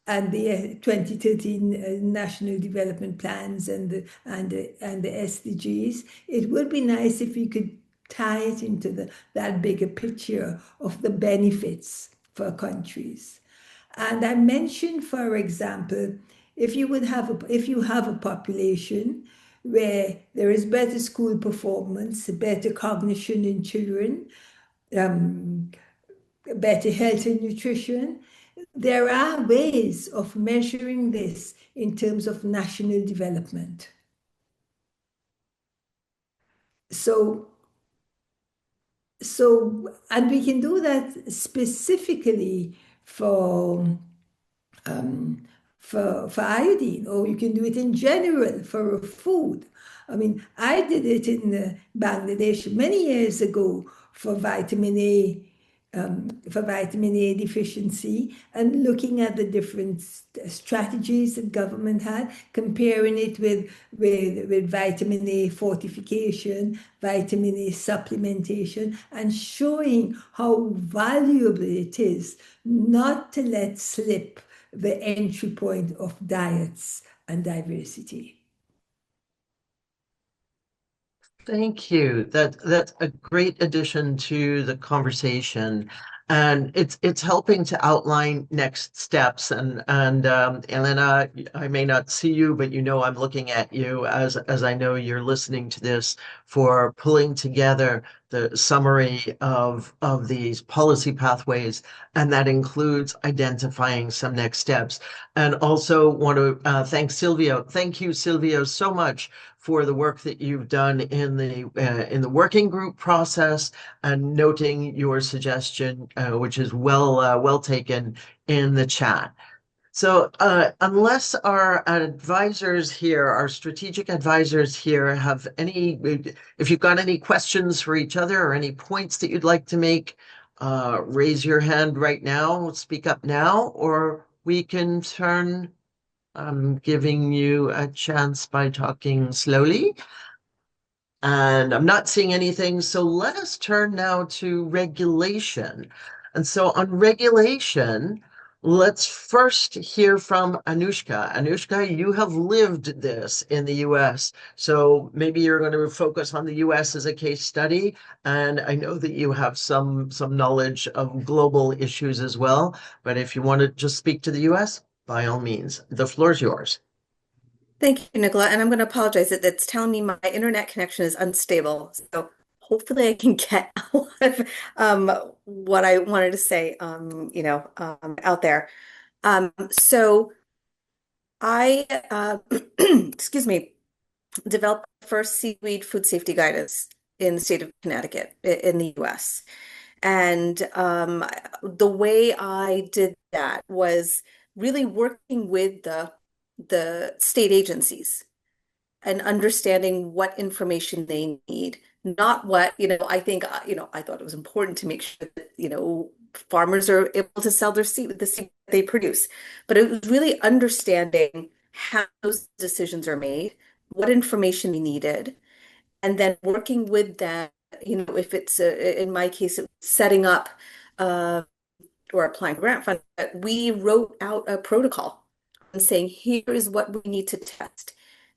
and the 2030 national development plans and the SDGs, it would be nice if we could tie it into that bigger picture of the benefits for countries. And I mentioned, for example, if you have a population where there is better school performance, better cognition in children, better health and nutrition, there are ways of measuring this in terms of national development. And we can do that specifically for iodine, or you can do it in general for food. I mean, I did it in Bangladesh many years ago for vitamin A deficiency, and looking at the different strategies that government had, comparing it with vitamin A fortification, vitamin A supplementation, and showing how valuable it is not to let slip the entry point of diets and diversity. Thank you. That's a great addition to the conversation, and it's helping to outline next steps. And Elena, I may not see you, but I'm looking at you as I know you're listening to this, for pulling together the summary of these policy pathways, and that includes identifying some next steps. And also want to thank Silvio. Thank you, Silvio, so much for the work that you've done in the working group process and noting your suggestion, which is well taken in the chat. So, unless our advisors here, our strategic advisors here, have any, if you've got any questions for each other or any points that you'd like to make, raise your hand right now, speak up now, or we can turn. I'm giving you a chance by talking slowly. And I'm not seeing anything. So let us turn now to regulation. And so on regulation, let's first hear from Anushka. Anushka, you have lived this in the US. So maybe you're going to focus on the US as a case study. And I know that you have some knowledge of global issues as well. But if you want to just speak to the US, by all means, the floor is yours. Thank you, Nichola. And I'm going to apologize that it's telling me my internet connection is unstable. So hopefully I can get a lot of what I wanted to say, out there. So I, excuse me, developed the first seaweed food safety guidance in the state of Connecticut in the US. And the way I did that was really working with the state agencies and understanding what information they need, not what, I think, I thought it was important to make sure that, farmers are able to sell the seed they produce. But it was really understanding how those decisions are made, what information they needed, and then working with them, if it's, in my case, it was setting up or applying grant funds, we wrote out a protocol and saying, here is what we need to test.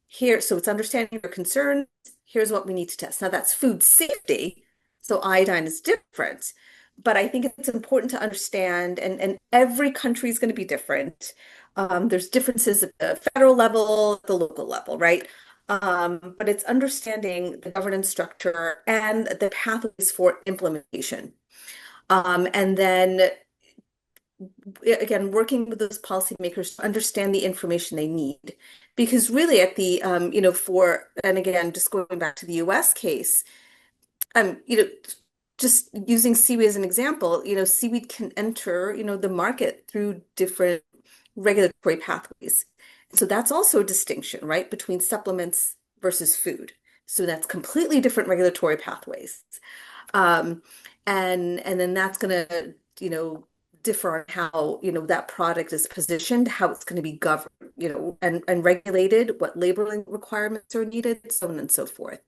Here, so it's understanding your concerns. Here's what we need to test. Now that's food safety, so iodine is different. But I think it's important to understand, and every country is going to be different. There's differences at the federal level, the local level, right? But it's understanding the governance structure and the pathways for implementation. And then again, working with those policymakers to understand the information they need. Because really at the, and again, just going back to the US case, just using seaweed as an example, seaweed can enter, the market through different regulatory pathways. So that's also a distinction, right, between supplements versus food. So that's completely different regulatory pathways. And then that's going to, differ on how, that product is positioned, how it's going to be governed, and regulated, what labeling requirements are needed, so on and so forth.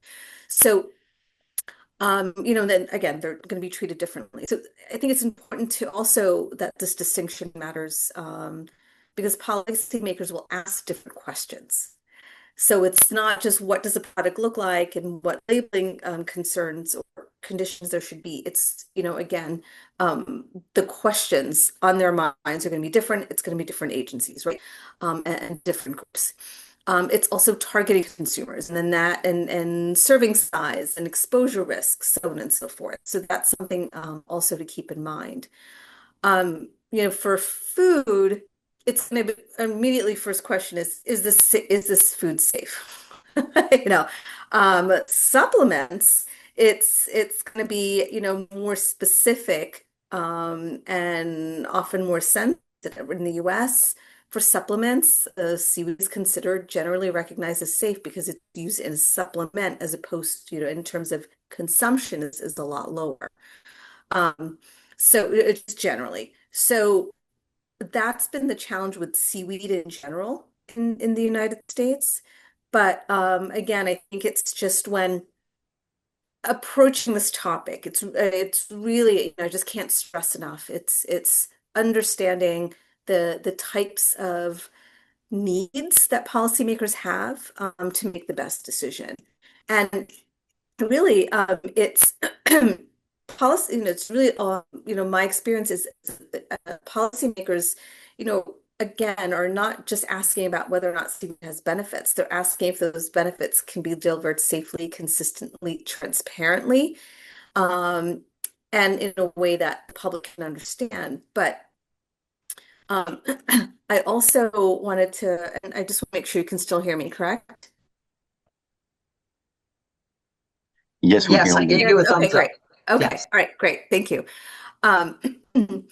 So, then again, they're going to be treated differently. So I think it's important to also that this distinction matters, because policymakers will ask different questions. So it's not just what does a product look like and what labeling concerns or conditions there should be. It's, again, the questions on their minds are going to be different. It's going to be different agencies, right? And different groups. It's also targeting consumers, and then that and serving size and exposure risks, so on and so forth. So that's something also to keep in mind. For food, it's going to be immediately first question is this food safe? Supplements, it's going to be, more specific, and often more sensitive. In the US, for supplements, seaweed is considered generally recognized as safe because it's used in a supplement as opposed to, in terms of consumption is a lot lower. So it's generally. So that's been the challenge with seaweed in general in the United States. But again, I think it's just when approaching this topic, it's really, I just can't stress enough. It's understanding the types of needs that policymakers have to make the best decision. And really, it's policy, it's really, my experience is policymakers, again, are not just asking about whether or not seaweed has benefits. They're asking if those benefits can be delivered safely, consistently, transparently. and in a way that the public can understand. But I also wanted to, and I just want to make sure you can still hear me, correct? Yes, we Yes, I can gave hear you a Okay, thumbs up. great. Okay, Yes. all right, great. Thank you. And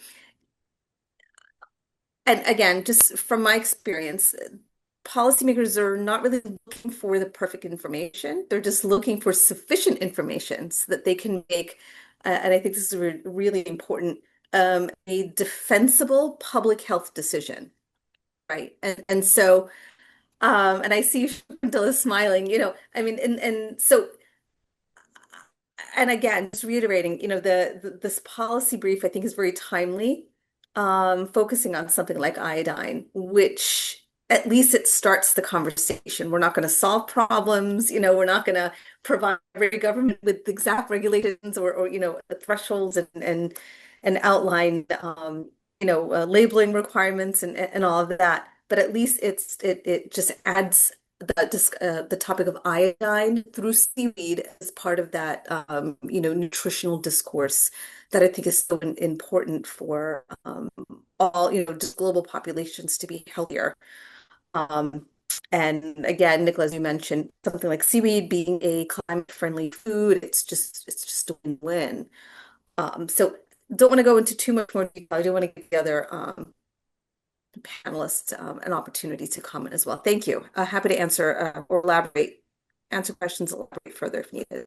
again, just from my experience, policymakers are not really looking for the perfect information. They're just looking for sufficient information so that they can make, and I think this is really important, a defensible public health decision, right? And so, and I see Shakuntala smiling, I mean, and so, and again, just reiterating, this policy brief I think is very timely, focusing on something like iodine, which at least it starts the conversation. We're not going to solve problems, we're not going to provide every government with exact regulations or thresholds and outline labeling requirements and all of that. But at least it just adds the topic of iodine through seaweed as part of that nutritional discourse that I think is so important for all just global populations to be healthier. And again, Nichola, as you mentioned, something like seaweed being a climate-friendly food, it's just a win-win. So don't want to go into too much more detail. I do want to give the other panelists an opportunity to comment as well. Thank you. Happy to answer or answer questions, elaborate further if needed.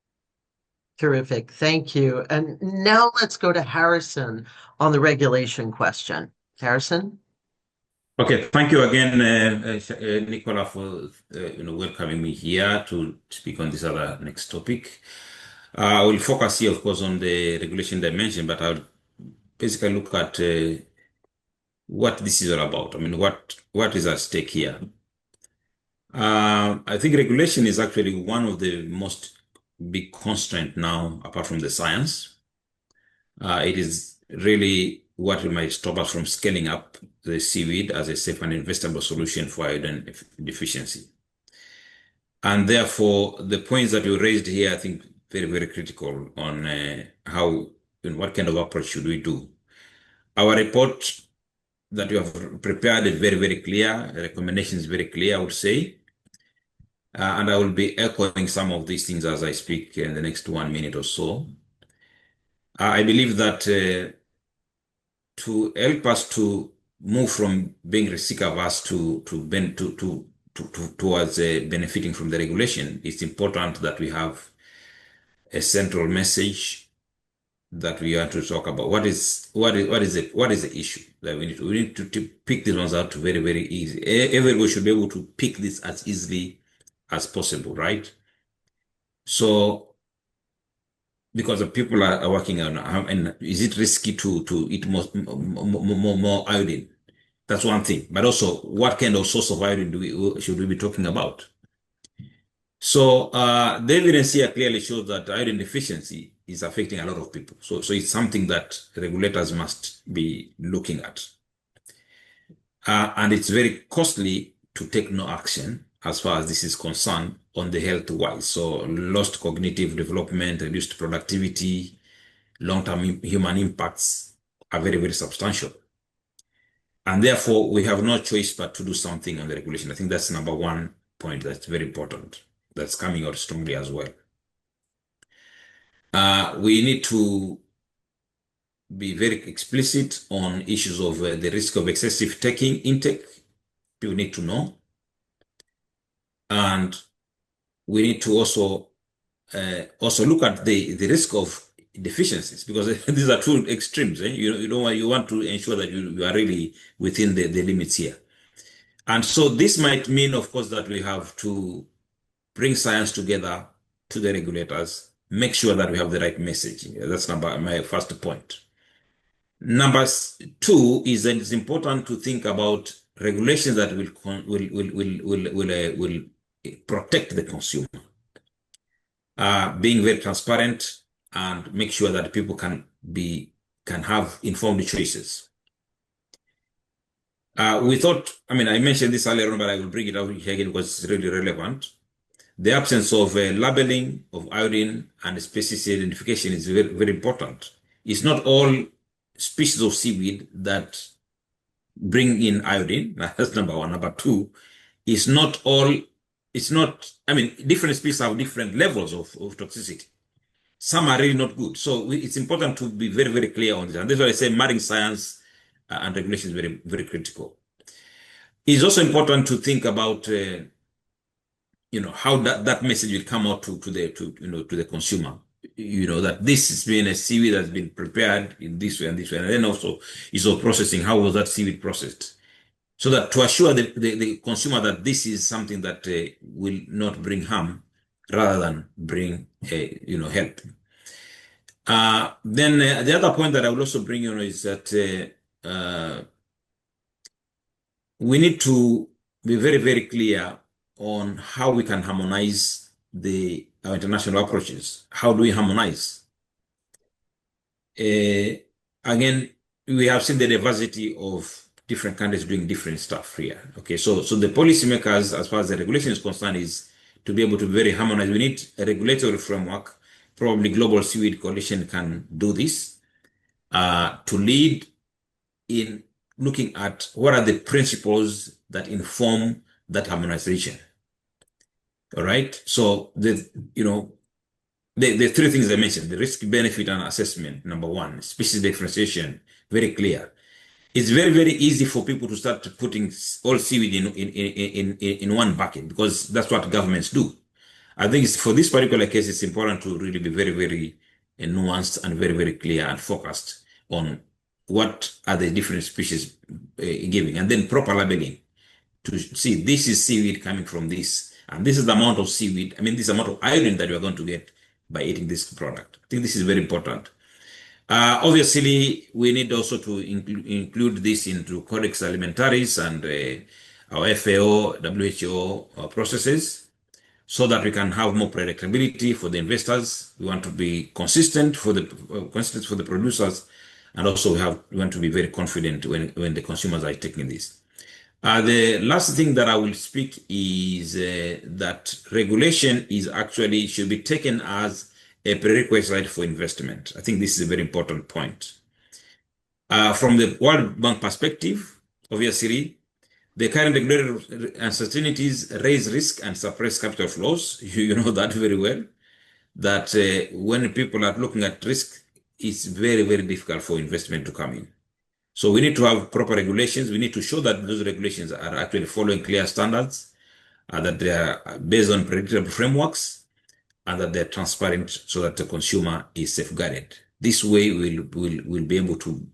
Terrific. Thank you. And now let's go to Harrison on the regulation question. Harrison? Okay, thank you again, Nichola, for welcoming me here to speak on this other next topic. I will focus here, of course, on the regulation dimension, but I'll basically look at what this is all about. I mean, what is at stake here? I think regulation is actually one of the most big constraint now, apart from the science. It is really what might stop us from scaling up the seaweed as a safe and investable solution for iodine deficiency. And therefore, the points that you raised here, I think, very, very critical on how and what kind of approach should we do. Our report that you have prepared is very, very clear. The recommendation is very clear, I would say. And I will be echoing some of these things as I speak in the next 1 minute or so. I believe that to help us to move from being risk-averse towards benefiting from the regulation, it's important that we have a central message that we want to talk about. What is the issue that we need to pick these ones out very, very easy. Everyone should be able to pick this as easily as possible, right? So, because the people are working on, and is it risky to eat more iodine? That's one thing. But also, what kind of source of iodine should we be talking about? So, the evidence here clearly shows that iodine deficiency is affecting a lot of people. So it's something that regulators must be looking at. And it's very costly to take no action as far as this is concerned on the health-wise. So lost cognitive development, reduced productivity, long-term human impacts are very, very substantial. And therefore, we have no choice but to do something on the regulation. I think that's number one point that's very important. That's coming out strongly as well. We need to be very explicit on issues of the risk of excessive intake. People need to know. And we need to also look at the risk of deficiencies, because these are two extremes. You want to ensure that you are really within the limits here. And so this might mean, of course, that we have to bring science together to the regulators, make sure that we have the right message. That's my first point. Number two is that it's important to think about regulations that will protect the consumer, being very transparent and make sure that people can have informed choices. We thought, I mentioned this earlier on, but I will bring it out here again because it's really relevant. The absence of labeling of iodine and species identification is very, very important. It's not all species of seaweed that bring in iodine. That's number one. Number two, it's not all, it's not, I mean, different species have different levels of toxicity. Some are really not good. So it's important to be very, very clear on this. And that's why I say marine science and regulation is very, very critical. It's also important to think about, how that message will come out to the consumer. That this has been a seaweed that's been prepared in this way and this way. And then also is of processing. How was that seaweed processed? So that to assure the consumer that this is something that will not bring harm rather than bring, help. Then the other point that I would also bring is that we need to be very, very clear on how we can harmonize our international approaches. How do we harmonize? Again, we have seen the diversity of different countries doing different stuff here. Okay, so the policymakers, as far as the regulation is concerned, is to be able to very harmonize. We need a regulatory framework. Probably Global Seaweed Coalition can do this to lead in looking at what are the principles that inform that harmonization. All right. So the three things I mentioned: the risk, benefit, and assessment. Number one, species differentiation, very clear. It's very, very easy for people to start putting all seaweed in one bucket because that's what governments do. I think for this particular case, it's important to really be very, very nuanced and very, very clear and focused on what are the different species giving, and then proper labeling to see this is seaweed coming from this, and this is the amount of seaweed, this amount of iodine that you are going to get by eating this product. I think this is very important. Obviously, we need also to include this into Codex Alimentaris and our FAO, WHO processes, so that we can have more predictability for the investors. We want to be consistent for the producers, and also we want to be very confident when the consumers are taking this. The last thing that I will speak is that regulation should be taken as a prerequisite for investment. I think this is a very important point. From the World Bank perspective, obviously, the current regulatory uncertainties raise risk and suppress capital flows. You know that very well, that when people are looking at risk, it's very, very difficult for investment to come in. So we need to have proper regulations. We need to show that those regulations are actually following clear standards, that they are based on predictable frameworks, and that they're transparent so that the consumer is safeguarded. This way, we'll be able to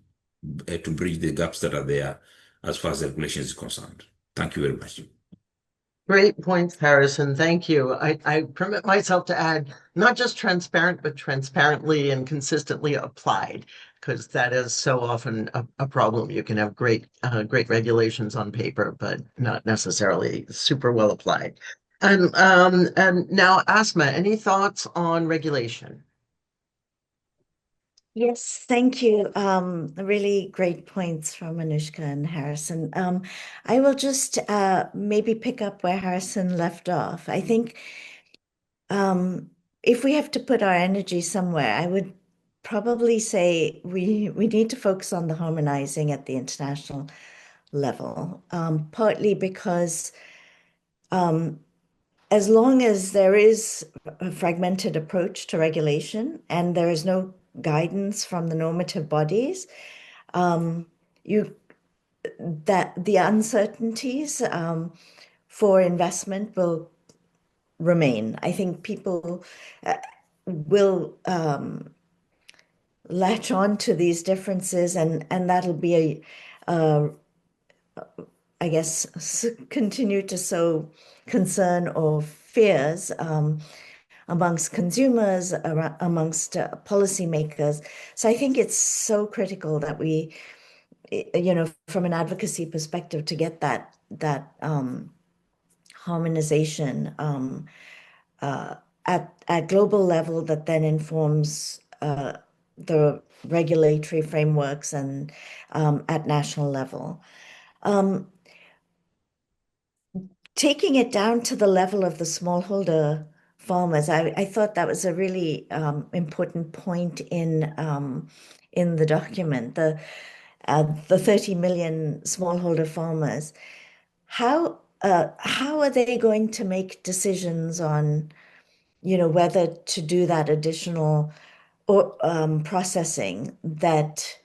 bridge the gaps that are there as far as the regulation is concerned. Thank you very much. Great points, Harrison. Thank you. I permit myself to add not just transparent, but transparently and consistently applied, because that is so often a problem. You can have great regulations on paper, but not necessarily super well applied. And now, Asma, any thoughts on regulation? Yes, thank you. Really great points from Anushka and Harrison. I will just maybe pick up where Harrison left off. I think if we have to put our energy somewhere, I would probably say we need to focus on the harmonizing at the international level, partly because as long as there is a fragmented approach to regulation and there is no guidance from the normative bodies, that the uncertainties for investment will remain. I think people will latch on to these differences, and that'll be I guess, continue to sow concern or fears amongst consumers, amongst policymakers. So I think it's so critical that we, from an advocacy perspective, to get that harmonization at global level that then informs the regulatory frameworks and at national level. taking it down to the level of the smallholder farmers, I thought that was a really important point in the document. The 30 million smallholder farmers. How are they going to make decisions on, whether to do that additional or processing that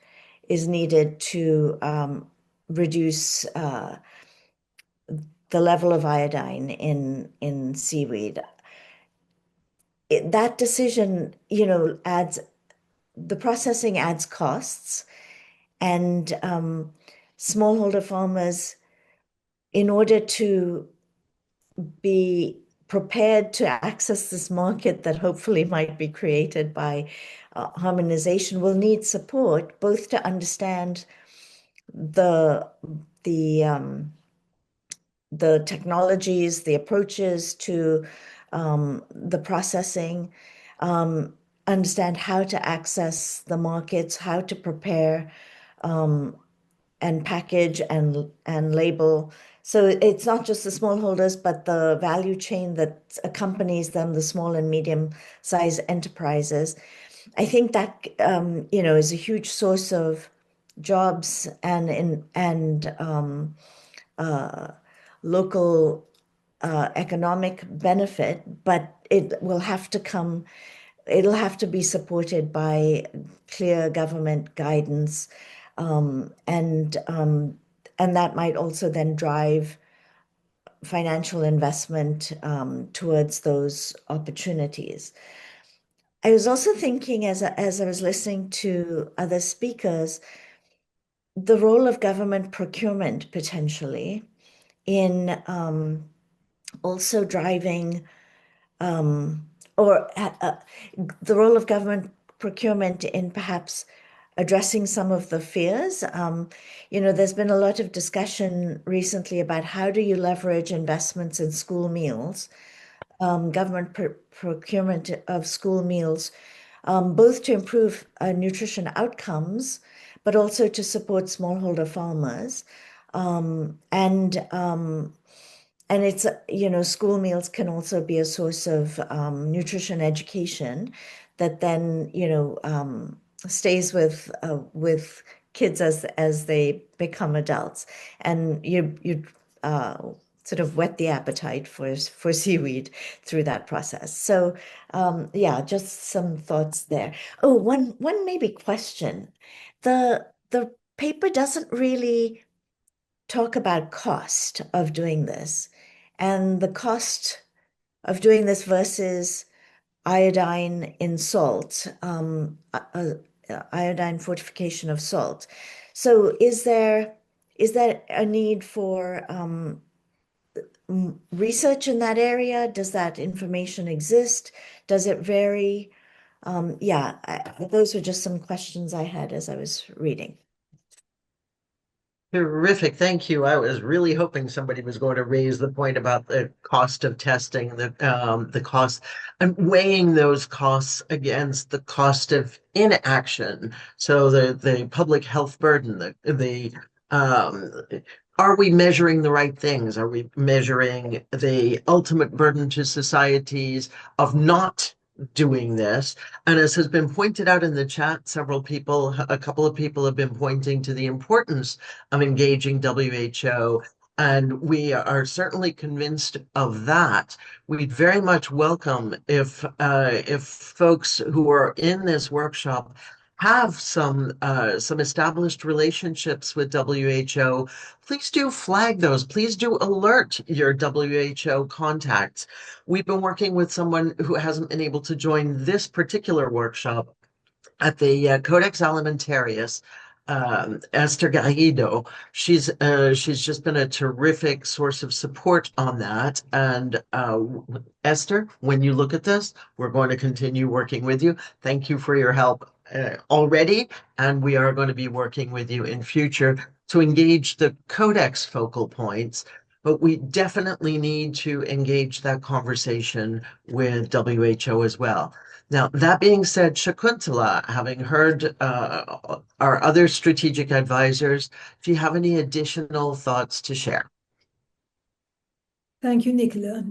is needed to reduce the level of iodine in seaweed? That decision, adds the processing adds costs, and smallholder farmers, in order to be prepared to access this market that hopefully might be created by harmonization, will need support both to understand the technologies, the approaches to the processing, understand how to access the markets, how to prepare and package and label. So it's not just the smallholders, but the value chain that accompanies them, the small and medium-sized enterprises. I think that is a huge source of jobs and local economic benefit, but it'll have to be supported by clear government guidance, and that might also then drive financial investment towards those opportunities. I was also thinking, as I was listening to other speakers, the role of government procurement potentially in also driving, or the role of government procurement in perhaps addressing some of the fears. There's been a lot of discussion recently about how do you leverage investments in school meals, government procurement of school meals, both to improve nutrition outcomes, but also to support smallholder farmers. And it's, school meals can also be a source of nutrition education that then, stays with kids as they become adults. And you sort of whet the appetite for seaweed through that process. So yeah, just some thoughts there. Oh, one maybe question. The paper doesn't really talk about cost of doing this, and the cost of doing this versus iodine in salt, iodine fortification of salt. So is there a need for research in that area? Does that information exist? Does it vary? Yeah, those were just some questions I had as I was reading. Terrific. Thank you. I was really hoping somebody was going to raise the point about the cost of testing, the cost, and weighing those costs against the cost of inaction. So the public health burden, are we measuring the right things? Are we measuring the ultimate burden to societies of not doing this? And as has been pointed out in the chat, a couple of people have been pointing to the importance of engaging WHO, and we are certainly convinced of that. We'd very much welcome if folks who are in this workshop have some established relationships with WHO. Please do flag those. Please do alert your WHO contacts. We've been working with someone who hasn't been able to join this particular workshop at the Codex Alimentarius, Esther Garrido. She's just been a terrific source of support on that. And Esther, when you look at this, we're going to continue working with you. Thank you for your help already, and we are going to be working with you in future to engage the Codex focal points. But we definitely need to engage that conversation with WHO as well. Now, that being said, Shakuntala, having heard our other strategic advisors, do you have any additional thoughts to share? Thank you, Nicola.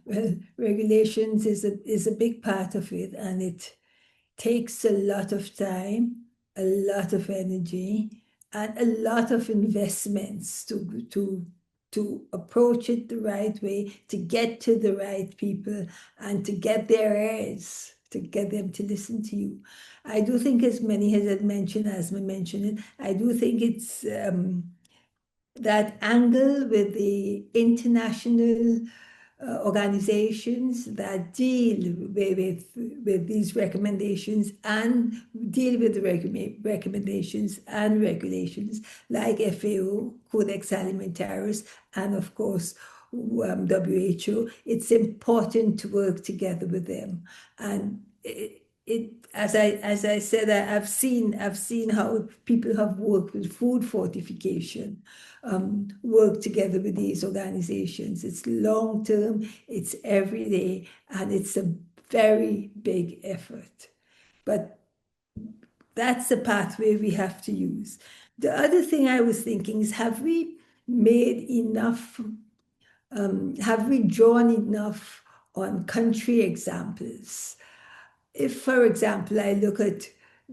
Well, regulations is a big part of it, and it takes a lot of time, a lot of energy, and a lot of investments to approach it the right way, to get to the right people, and to get their ears, to get them to listen to you. I do think, as many has mentioned, Asma mentioned it, I do think it's that angle with the international organizations that deal with these recommendations and deal with the recommendations and regulations like FAO, Codex Alimentarius, and of course WHO. It's important to work together with them. And as I said, I've seen how people have worked with food fortification, work together with these organizations. It's long term, it's every day, and it's a very big effort. But that's the pathway we have to use. The other thing I was thinking is, have we made enough, have we drawn enough on country examples? If, for example, I look at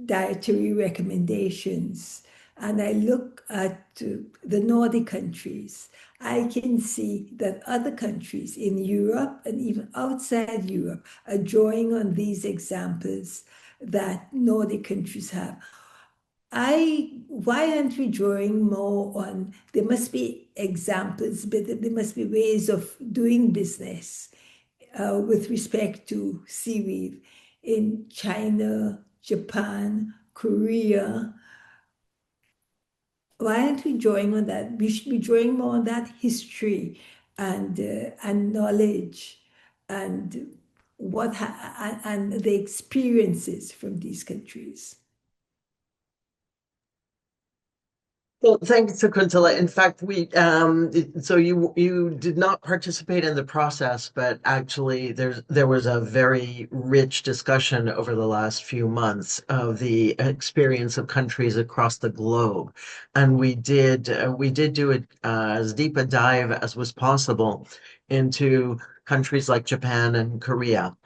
dietary recommendations and I look at the Nordic countries, I can see that other countries in Europe and even outside Europe are drawing on these examples that Nordic countries have. Why aren't we drawing more on, there must be examples, but there must be ways of doing business with respect to seaweed in China, Japan, Korea. Why aren't we drawing on that? We should be drawing more on that history and knowledge and and the experiences from these countries. Well, thanks, Shakuntala. In fact, so you did not participate in the process, but actually there was a very rich discussion over the last few months of the experience of countries across the globe, and we did do it as deep a dive as was possible into countries like Japan and Korea.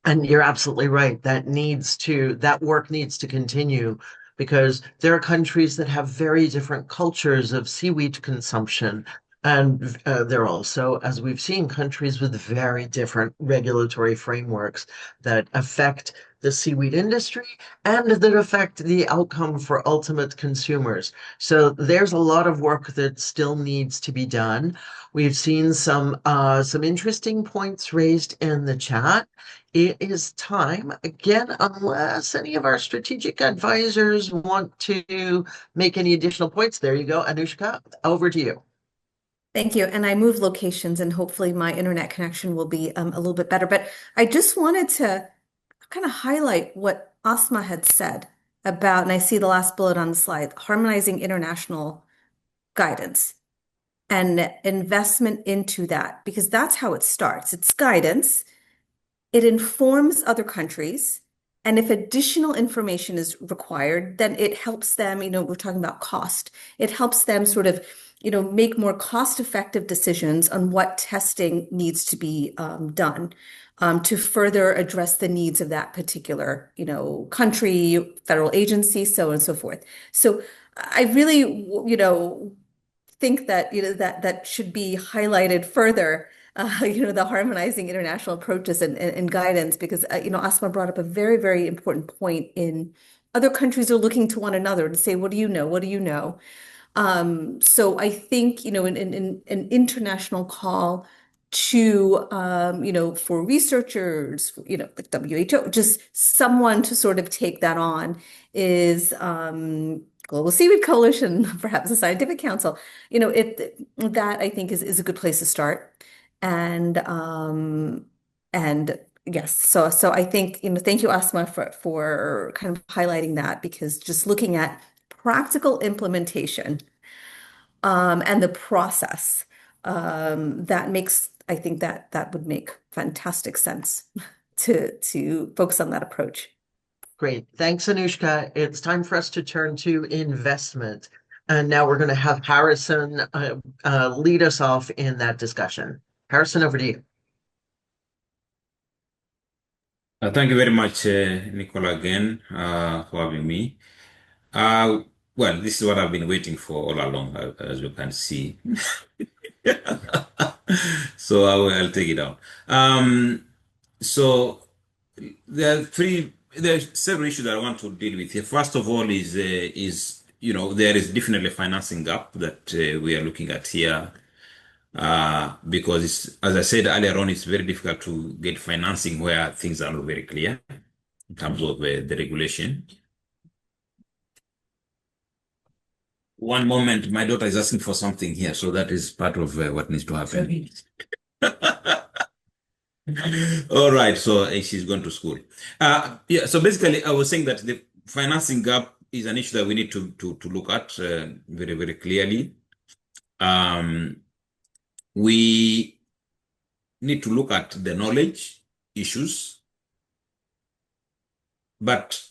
And you're absolutely right. That work needs to continue because there are countries that have very different cultures of seaweed consumption. And there are also, as we've seen, countries with very different regulatory frameworks that affect the seaweed industry and that affect the outcome for ultimate consumers. So there's a lot of work that still needs to be done. We've seen some interesting points raised in the chat. It is time again, unless any of our strategic advisors want to make any additional points. There you go, Anushka, over to you. Thank you. And I moved locations and hopefully my internet connection will be a little bit better. But I just wanted to kind of highlight what Asma had said about, and I see the last bullet on the slide, harmonizing international guidance and investment into that, because that's how it starts. It's guidance. It informs other countries. And if additional information is required, then it helps them, we're talking about cost. It helps them sort of, make more cost-effective decisions on what testing needs to be done to further address the needs of that particular, country, federal agency, so on and so forth. So I really, think that, that should be highlighted further. The harmonizing international approaches and guidance, because, Asma brought up a very, very important point in other countries are looking to one another to say, what do you know? What do you know? So I think, in an international call to, for researchers, like WHO, just someone to sort of take that on is Global Seaweed Coalition, perhaps a scientific council. That I think is a good place to start. And yes, so I think, thank you, Asma, for kind of highlighting that, because just looking at practical implementation and the process I think that would make fantastic sense to focus on that approach. Great. Thanks, Anushka. It's time for us to turn to investment. And now we're going to have Harrison lead us off in that discussion. Harrison, over to you. Thank you very much, Nicola, again, for having me. Uh, well, this is what I've been waiting for all along, as you can see. So I'll take it on. So there are several issues that I want to deal with here. First of all is there is definitely a financing gap that we are looking at here. Because as I said earlier on, it's very difficult to get financing where things are not very clear in terms of the regulation. One moment, my daughter is asking for something here, so that is part of what needs to happen. All right, so she's going to school. Yeah, so basically, I was saying that the financing gap is an issue that we need to look at very, very clearly. We need to look at the knowledge issues, but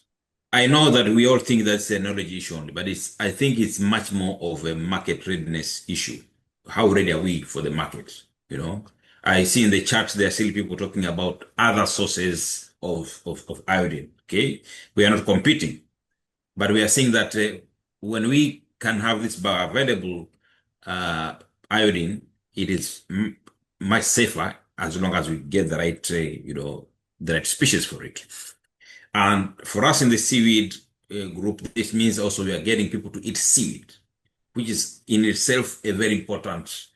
I know that we all think that's a knowledge issue only, but I think it's much more of a market readiness issue. How ready are we for the market? I see in the chat there are still people talking about other sources of iodine. Okay, we are not competing, but we are saying that when we can have this available iodine, it is much safer as long as we get the right, the right species for it. And for us in the seaweed group, this means also we are getting people to eat seaweed, which is in itself a very important,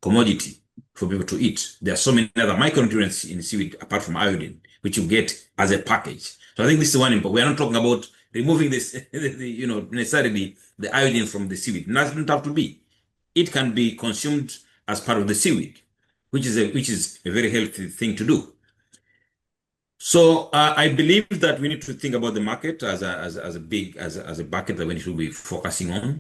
commodity for people to eat. There are so many other micronutrients in seaweed apart from iodine, which you get as a package. So I think this is one important. We are not talking about removing this, necessarily the iodine from the seaweed. It doesn't have to be. It can be consumed as part of the seaweed, which is a very healthy thing to do. So I believe that we need to think about the market as a bucket that we need to be focusing on.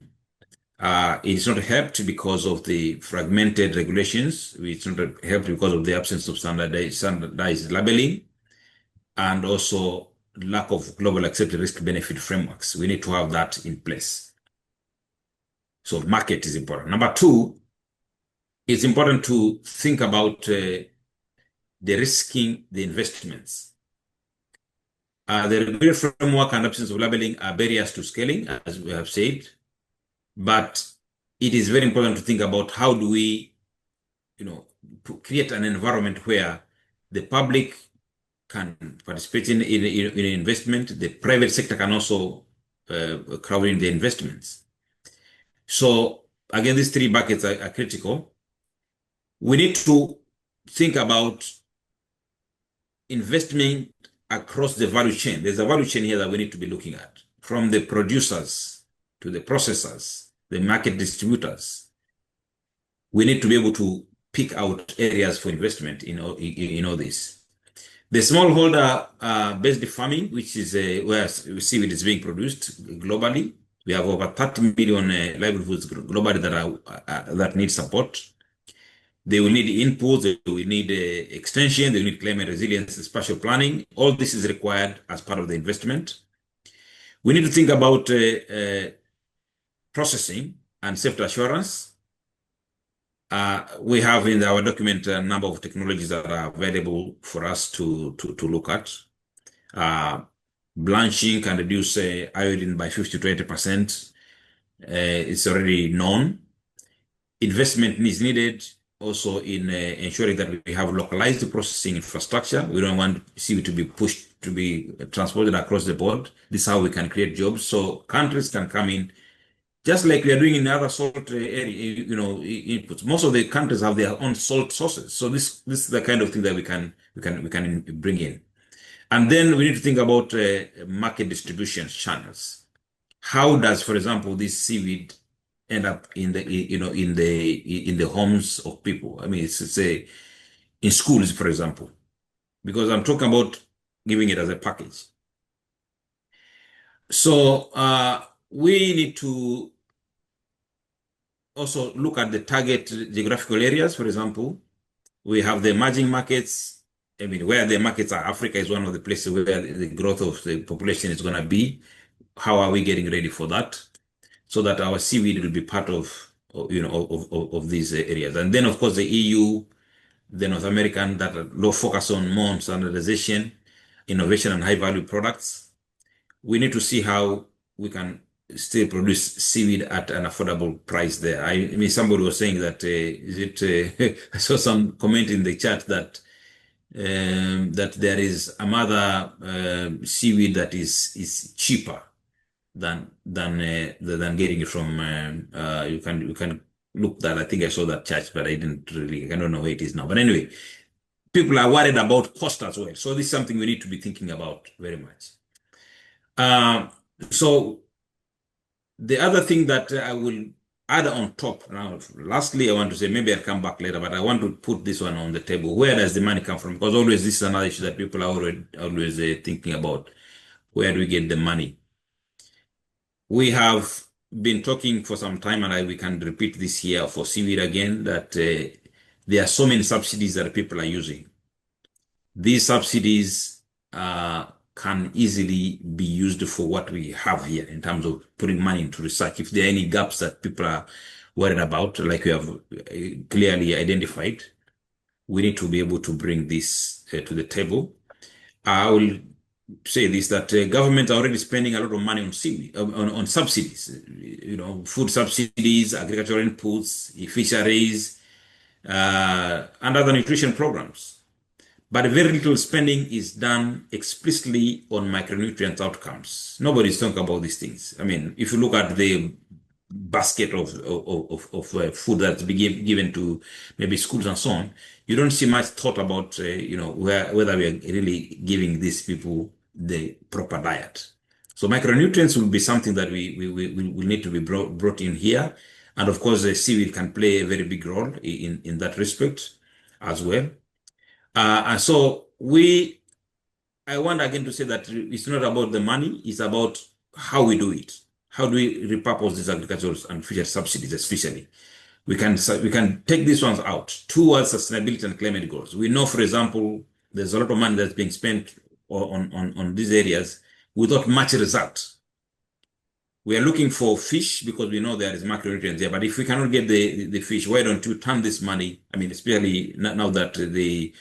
It's not helped because of the fragmented regulations. It's not helped because of the absence of standardized labeling, and also lack of global accepted risk-benefit frameworks. We need to have that in place. So market is important. Number two, it's important to think about de-risking the investments. The regulatory framework and absence of labeling are barriers to scaling, as we have said, but it is very important to think about how do we, create an environment where the public can participate in investment, the private sector can also crowd in the investments. So again, these three buckets are critical. We need to think about investment across the value chain. There's a value chain here that we need to be looking at, from the producers to the processors, the market distributors. We need to be able to pick out areas for investment in all this. The smallholder based farming, which is where seaweed is being produced globally. We have over 30 million livelihoods globally that need support. They will need inputs, they will need extension, they will need climate resilience, spatial planning. All this is required as part of the investment. We need to think about processing and safety assurance. We have in our document a number of technologies that are available for us to look at. Blanching can reduce iodine by 50 to 80%. It's already known. Investment is needed also in ensuring that we have localized processing infrastructure. We don't want seaweed to be pushed to be transported across the board. This is how we can create jobs. So countries can come in, just like we are doing in other salt area, inputs. Most of the countries have their own salt sources. So this is the kind of thing that we can bring in. And then we need to think about market distribution channels. How does, for example, this seaweed end up in the homes of people? I mean, it's in schools, for example, because I'm talking about giving it as a package. So we need to also look at the target geographical areas. For example, we have the emerging markets. I mean, where the markets are, Africa is one of the places where the growth of the population is going to be. how are we getting ready for that, so that our seaweed will be part of of these areas. And then, of course, the EU, the North American, that low focus on more on standardization, innovation, and high value products. We need to see how we can still produce seaweed at an affordable price there. I mean, somebody was saying that I saw some comment in the chat that that there is a mother seaweed that is cheaper than getting it from you can look that. I think I saw that chart, but I don't know where it is now. But anyway, people are worried about cost as well. So this is something we need to be thinking about very much. So the other thing that I will add on top now, lastly, I want to say, maybe I'll come back later, but I want to put this one on the table. Where does the money come from? Because always this is another issue that people are always thinking about. Where do we get the money? We have been talking for some time, and we can repeat this here for seaweed again, that there are so many subsidies that people are using. These subsidies can easily be used for what we have here in terms of putting money into research. If there are any gaps that people are worried about, like we have clearly identified, we need to be able to bring this to the table. I will say this, that government are already spending a lot of money on seaweed, on subsidies, food subsidies, agricultural inputs, fisheries, and other nutrition programs. But very little spending is done explicitly on micronutrient outcomes. Nobody's talking about these things. I mean, if you look at the basket of food that's being given to maybe schools and so on, you don't see much thought about whether we are really giving these people the proper diet. So micronutrients will be something that we will need to be brought in here, and of course the seaweed can play a very big role in that respect as well. And so I want again to say that it's not about the money, it's about how we do it. How do we repurpose these agricultural and fishery subsidies, especially? We can take these ones out towards sustainability and climate goals. We know, for example, there's a lot of money that's being spent on these areas without much result. We are looking for fish because we know there is macronutrients there. But if we cannot get the fish, why don't you turn this money? I mean, especially now that the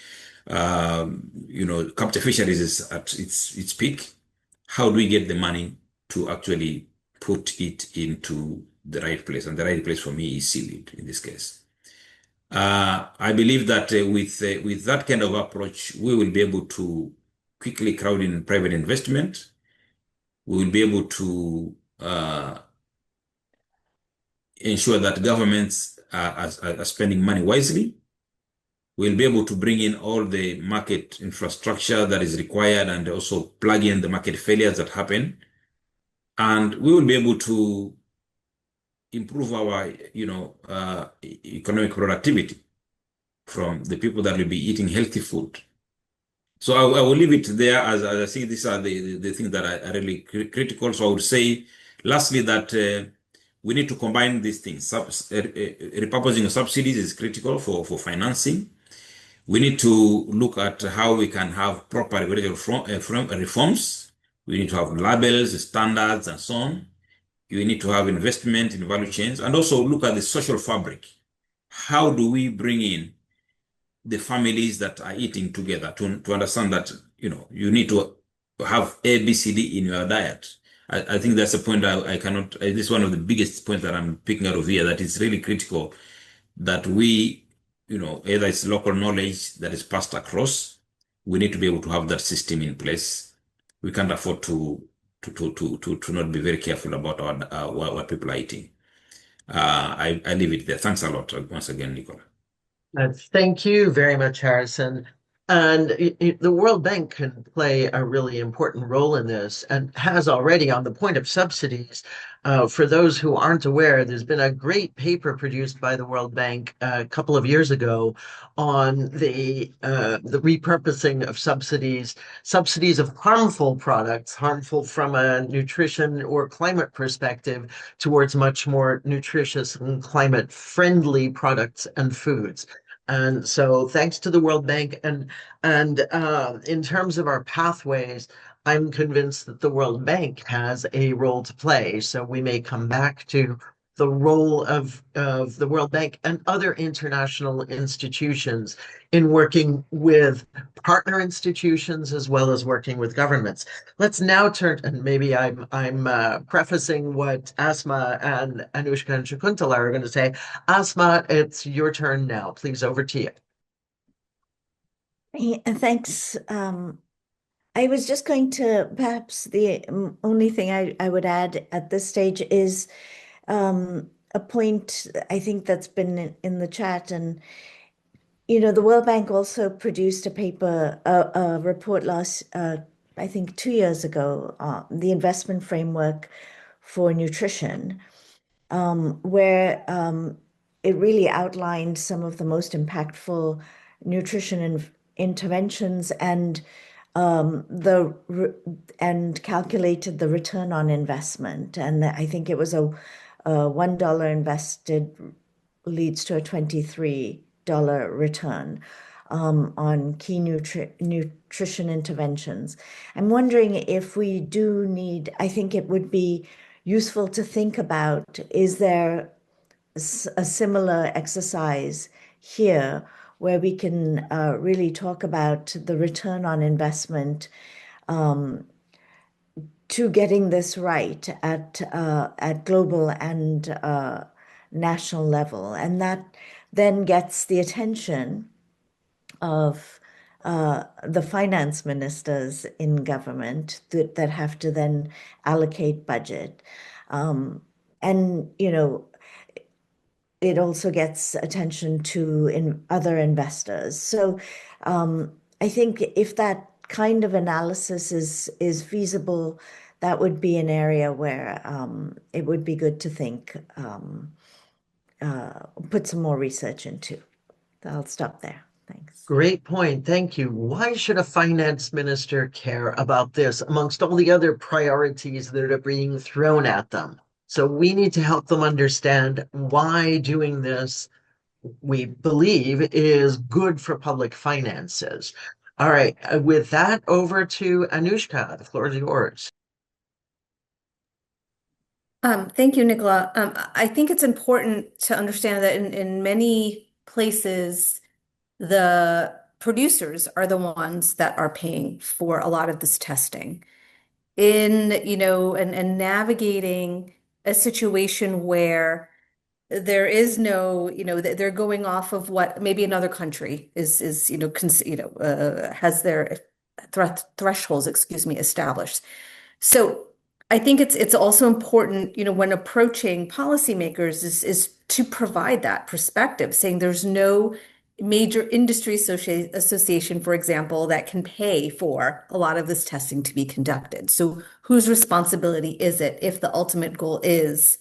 capture fisheries is at its peak. How do we get the money to actually put it into the right place? And the right place for me is seaweed in this case. I believe that with that kind of approach, we will be able to quickly crowd in private investment. We will be able to ensure that governments are spending money wisely. We'll be able to bring in all the market infrastructure that is required and also plug in the market failures that happen. And we will be able to improve our, economic productivity from the people that will be eating healthy food. So I will leave it there, as I think these are the things that are really critical. So I would say, lastly, that we need to combine these things. Repurposing of subsidies is critical for financing. We need to look at how we can have proper regulatory reforms. We need to have labels, standards, and so on. We need to have investment in value chains, and also look at the social fabric. How do we bring in the families that are eating together to understand that you need to have A, B, C, D in your diet? I think that's a point I cannot. This is one of the biggest points that I'm picking out of here, that is really critical, that we, either it's local knowledge that is passed across. We need to be able to have that system in place. We can't afford to not be very careful about what people are eating. I leave it there. Thanks a lot once again, Nichola. Thank you very much, Harrison. And the World Bank can play a really important role in this, and has already. On the point of subsidies. For those who aren't aware, there's been a great paper produced by the World Bank a couple of years ago on the repurposing of subsidies of harmful products, harmful from a nutrition or climate perspective, towards much more nutritious and climate-friendly products and foods. And so thanks to the World Bank, and in terms of our pathways, I'm convinced that the World Bank has a role to play. So we may come back to the role of the World Bank and other international institutions in working with partner institutions as well as working with governments. Let's now turn, and maybe I'm prefacing what Asma and Anushka and Shakuntala are going to say. Asma, it's your turn now. Please, over to you. Thanks. I was just going to, perhaps the only thing I would add at this stage is a point I think that's been in the chat. And, the World Bank also produced a paper, a report I think 2 years ago, the investment framework for nutrition, where it really outlined some of the most impactful nutrition interventions and calculated the return on investment. And I think it was a $1 invested leads to a $23 return on key nutrition interventions. I'm wondering if we do need, I think it would be useful to think about, is there a similar exercise here where we can really talk about the return on investment to getting this right at global and national level, and that then gets the attention of the finance ministers in government that have to then allocate budget, and it also gets attention to other investors. So I think if that kind of analysis is feasible, that would be an area where it would be good to think, put some more research into. I'll stop there. Thanks. Great point. Thank you. Why should a finance minister care about this amongst all the other priorities that are being thrown at them? So we need to help them understand why doing this, we believe, is good for public finances. All right. With that, over to Anushka. The floor is yours. Thank you, Nichola. I think it's important to understand that in many places, the producers are the ones that are paying for a lot of this testing and navigating a situation where there is no, they're going off of what maybe another country has their thresholds, established. So I think it's also important, when approaching policymakers is to provide that perspective, saying there's no major industry association, for example, that can pay for a lot of this testing to be conducted. So whose responsibility is it if the ultimate goal is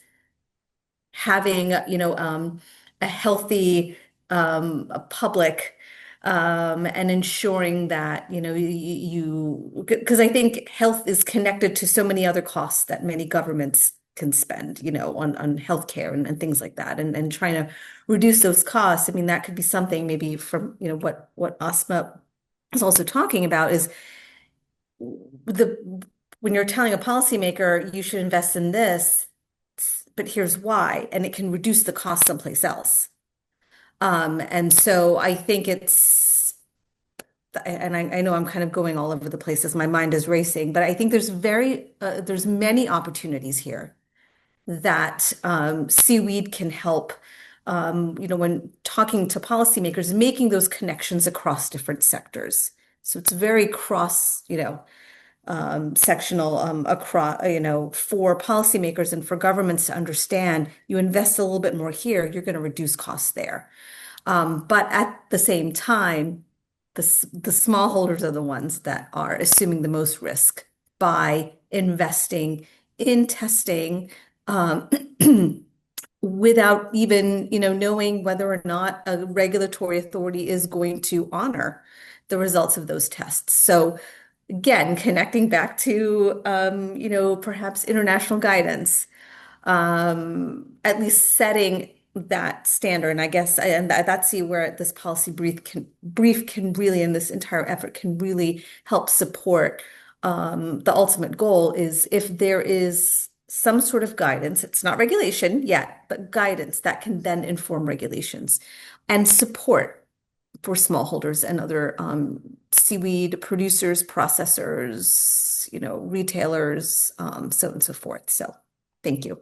having, a healthy public and ensuring that, because I think health is connected to so many other costs that many governments can spend, on healthcare and things like that, and trying to reduce those costs. I mean, that could be something maybe from, what Asma is also talking about is when you're telling a policymaker, you should invest in this, but here's why, and it can reduce the cost someplace else. And so I think and I know I'm kind of going all over the place as my mind is racing, but I think there's many opportunities here that seaweed can help, when talking to policymakers, making those connections across different sectors. So it's very cross, sectional across, for policymakers and for governments to understand, you invest a little bit more here, you're going to reduce costs there. But at the same time, the smallholders are the ones that are assuming the most risk by investing in testing without even, knowing whether or not a regulatory authority is going to honor the results of those tests. So again, connecting back to, perhaps international guidance, at least setting that standard. And I guess that's where this policy brief can really, and this entire effort can really help support the ultimate goal is if there is some sort of guidance, it's not regulation yet, but guidance that can then inform regulations and support for smallholders and other seaweed producers, processors, retailers, so on and so forth. So thank you.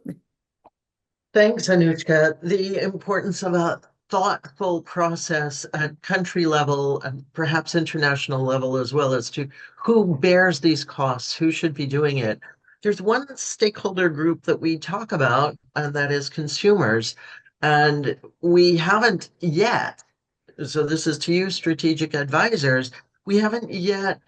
Thanks, Anushka. The importance of a thoughtful process at country level and perhaps international level as well as to who bears these costs, who should be doing it. There's one stakeholder group that we talk about, and that is consumers. And we haven't yet, so this is to you, strategic advisors, we haven't yet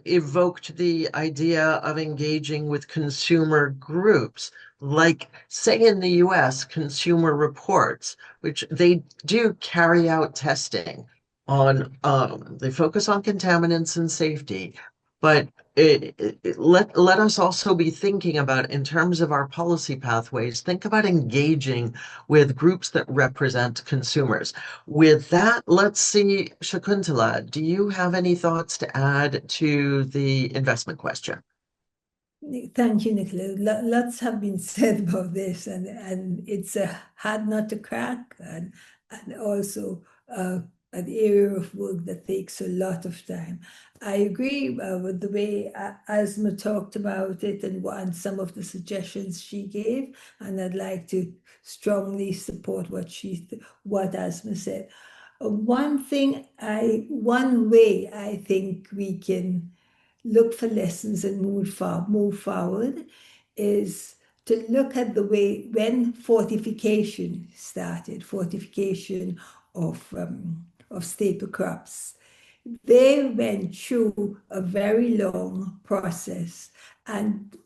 evoked the idea of engaging with consumer groups, like, say, in the US, Consumer Reports, which they do carry out testing on, they focus on contaminants and safety, but let us also be thinking about, in terms of our policy pathways, think about engaging with groups that represent consumers. With that, let's see, Shakuntala, do you have any thoughts to add to the investment question? Thank you, Nichola. Lots have been said about this, and it's a hard nut to crack, and also an area of work that takes a lot of time. I agree with the way Asma talked about it and some of the suggestions she gave, and I'd like to strongly support what Asma said. One way I think we can look for lessons and move forward is to look at the way when fortification started, fortification of staple crops. They went through a very long process, and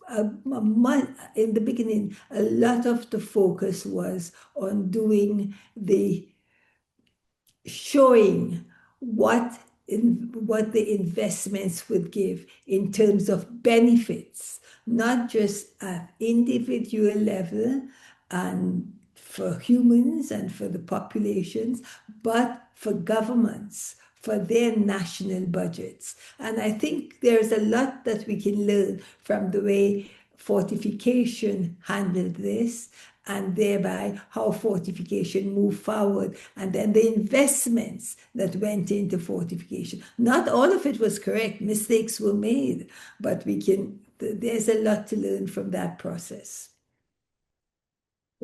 in the beginning, a lot of the focus was on showing what the investments would give in terms of benefits, not just at individual level and for humans and for the populations, but for governments, for their national budgets. And I think there's a lot that we can learn from the way fortification handled this, and thereby how fortification moved forward, and then the investments that went into fortification. Not all of it was correct, mistakes were made, but there's a lot to learn from that process.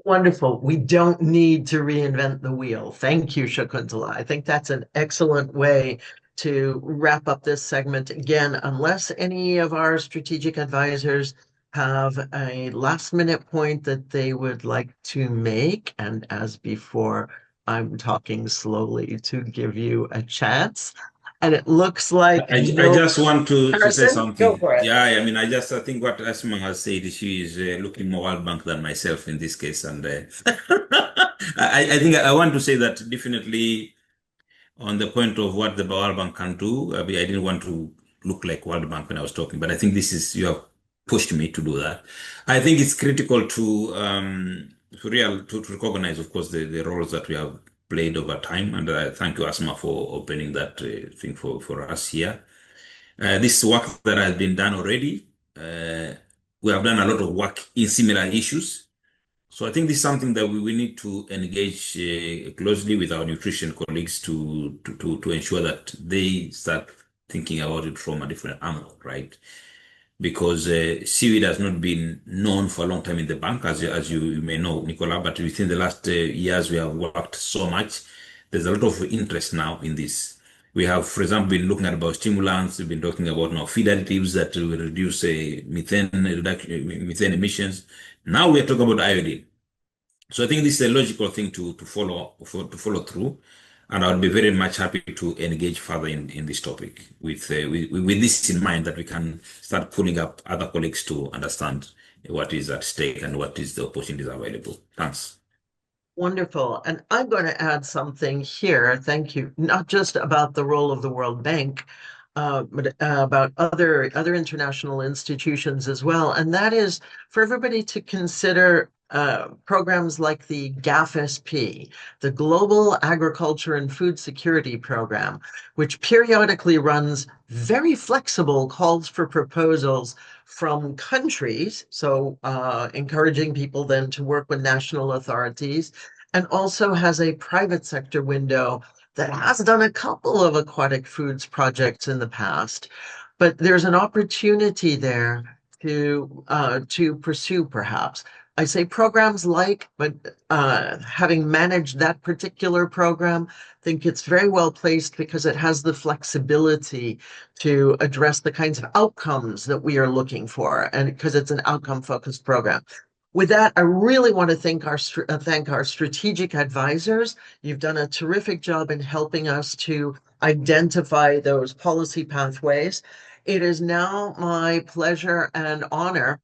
Wonderful. We don't need to reinvent the wheel. Thank you, Shakuntala. I think that's an excellent way to wrap up this segment. Again, unless any of our strategic advisors have a last minute point that they would like to make, and as before, I'm talking slowly to give you a chance. And it looks like I just want to say Harrison, something. go for it. Yeah, I mean, I think what Asma has said, she is looking more World Bank than myself in this case. And I think I want to say that definitely on the point of what the World Bank can do, I didn't want to look like World Bank when I was talking, but I think you have pushed me to do that. I think it's critical to recognize, of course, the roles that we have played over time. And thank you, Asma, for opening that thing for us here. This work that has been done already, we have done a lot of work in similar issues. So I think this is something that we need to engage closely with our nutrition colleagues to ensure that they start thinking about it from a different angle, right? Because seaweed has not been known for a long time in the bank, as you may know, Nichola, but within the last years, we have worked so much. There's a lot of interest now in this. We have, for example, been looking at about stimulants. We've been talking about now feed additives that will reduce methane emissions. Now we are talking about iodine. So I think this is a logical thing to follow through, and I'll be very much happy to engage further in this topic with this in mind, that we can start pulling up other colleagues to understand what is at stake and what is the opportunities available. Thanks. Wonderful. And I'm going to add something here. Thank you. Not just about the role of the World Bank, but about other international institutions as well. And that is for everybody to consider programs like the GAFSP, the Global Agriculture and Food Security Program, which periodically runs very flexible calls for proposals from countries, so encouraging people then to work with national authorities, and also has a private sector window that has done a couple of aquatic foods projects in the past. But there's an opportunity there to pursue, perhaps. I say programs like, but having managed that particular program, I think it's very well placed because it has the flexibility to address the kinds of outcomes that we are looking for, and because it's an outcome-focused program. With that, I really want to thank our strategic advisors. You've done a terrific job in helping us to identify those policy pathways. It is now my pleasure and honor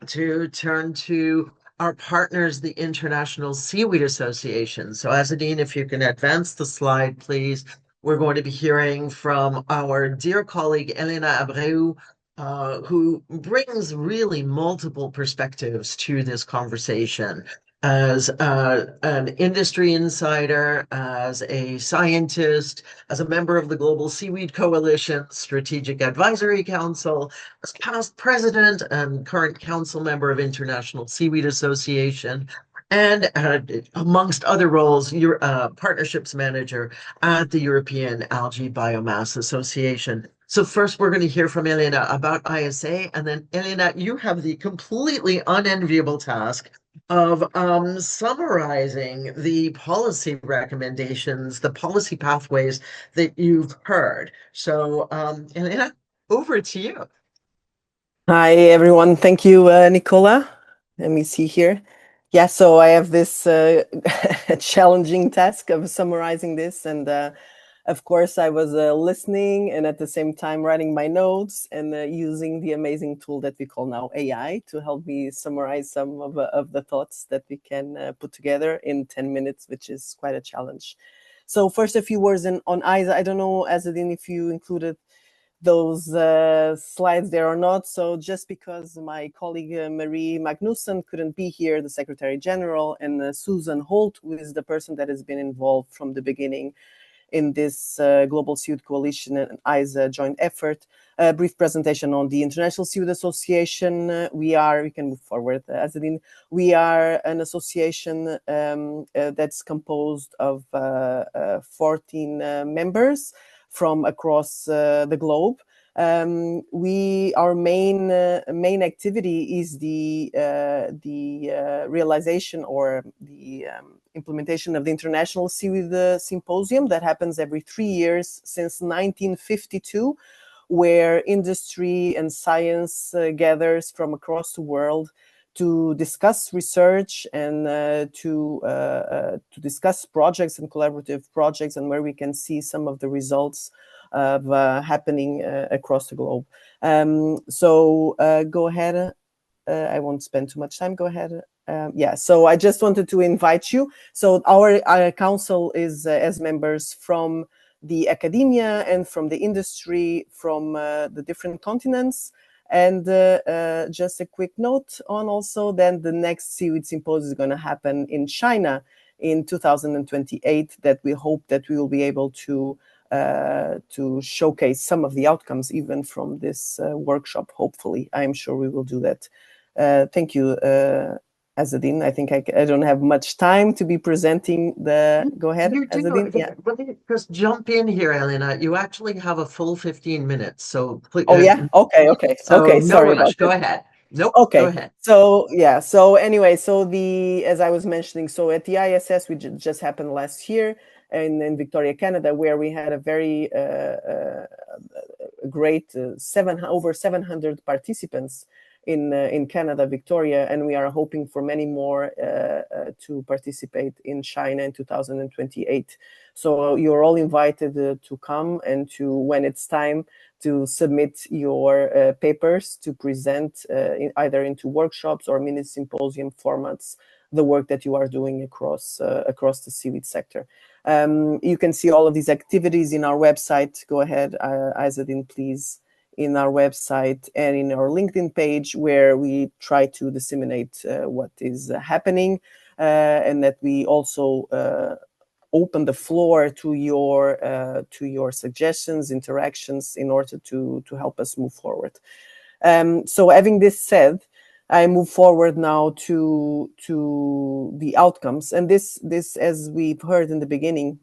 to turn to our partners, the International Seaweed Association. So Azadine, if you can advance the slide, please. We're going to be hearing from our dear colleague, Elena Abreu, who brings really multiple perspectives to this conversation as an industry insider, as a scientist, as a member of the Global Seaweed Coalition, Strategic Advisory Council, as past president and current council member of International Seaweed Association, and amongst other roles, you're partnerships manager at the European Algae Biomass Association. So first, we're going to hear from Elena about ISA, and then Elena, you have the completely unenviable task of summarizing the policy recommendations, the policy pathways that you've heard. So, Elena, over to you. Hi, everyone. Thank you, Nichola. Let me see here. Yeah, so I have this challenging task of summarizing this. And of course, I was listening and at the same time writing my notes and using the amazing tool that we call now AI to help me summarize some of the thoughts that we can put together in 10 minutes, which is quite a challenge. So first, a few words on ISA. I don't know, Azadine, if you included those slides there or not. So just because my colleague Marie Magnussen couldn't be here, the Secretary General, and Susan Holt, who is the person that has been involved from the beginning in this Global Seaweed Coalition and ISA joint effort, a brief presentation on the International Seaweed Association. We can move forward, Azadine. We are an association that's composed of 14 members from across the globe. Our main activity is the realization or the implementation of the International Seaweed Symposium that happens every 3 years since 1952, where industry and science gathers from across the world to discuss research and to discuss projects and collaborative projects, and where we can see some of the results of happening across the globe. So go ahead. I won't spend too much time. Go ahead. Yeah, so I just wanted to invite you. So our council is as members from the academia and from the industry, from the different continents. And just a quick note on also then the next Seaweed Symposium is going to happen in China in 2028, that we hope that we will be able to showcase some of the outcomes even from this workshop. Hopefully, I'm sure we will do that. Thank you, Azadine. I think I don't have much time to be presenting the. Go ahead, Azadine. Yeah. Let me just jump in here, Elena. You actually have a full 15 minutes, so please. Oh yeah. Okay. So okay. No Sorry rush. about Go that. ahead. Nope. Okay. Go ahead. So yeah. So anyway, so as I was mentioning, so at the ISS, which just happened last year in Victoria, Canada, where we had a very great over 700 participants in Canada, Victoria, and we are hoping for many more to participate in China in 2028. So you're all invited to come and to, when it's time, to submit your papers to present either into workshops or mini symposium formats the work that you are doing across the seaweed sector. You can see all of these activities in our website. Go ahead, Azadine, please in our website and in our LinkedIn page, where we try to disseminate what is happening, and that we also open the floor to your suggestions, interactions, in order to help us move forward. So having this said, I move forward now to the outcomes, and this, as we've heard in the beginning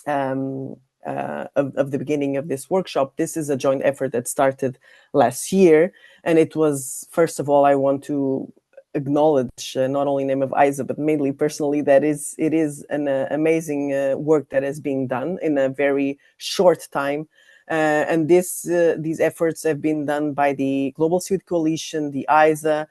of the beginning of this workshop, this is a joint effort that started last year, and it was, first of all, I want to acknowledge not only in the name of ISA, but mainly personally, that it is an amazing work that is being done in a very short time. And these efforts have been done by the Global Seaweed Coalition, the ISA,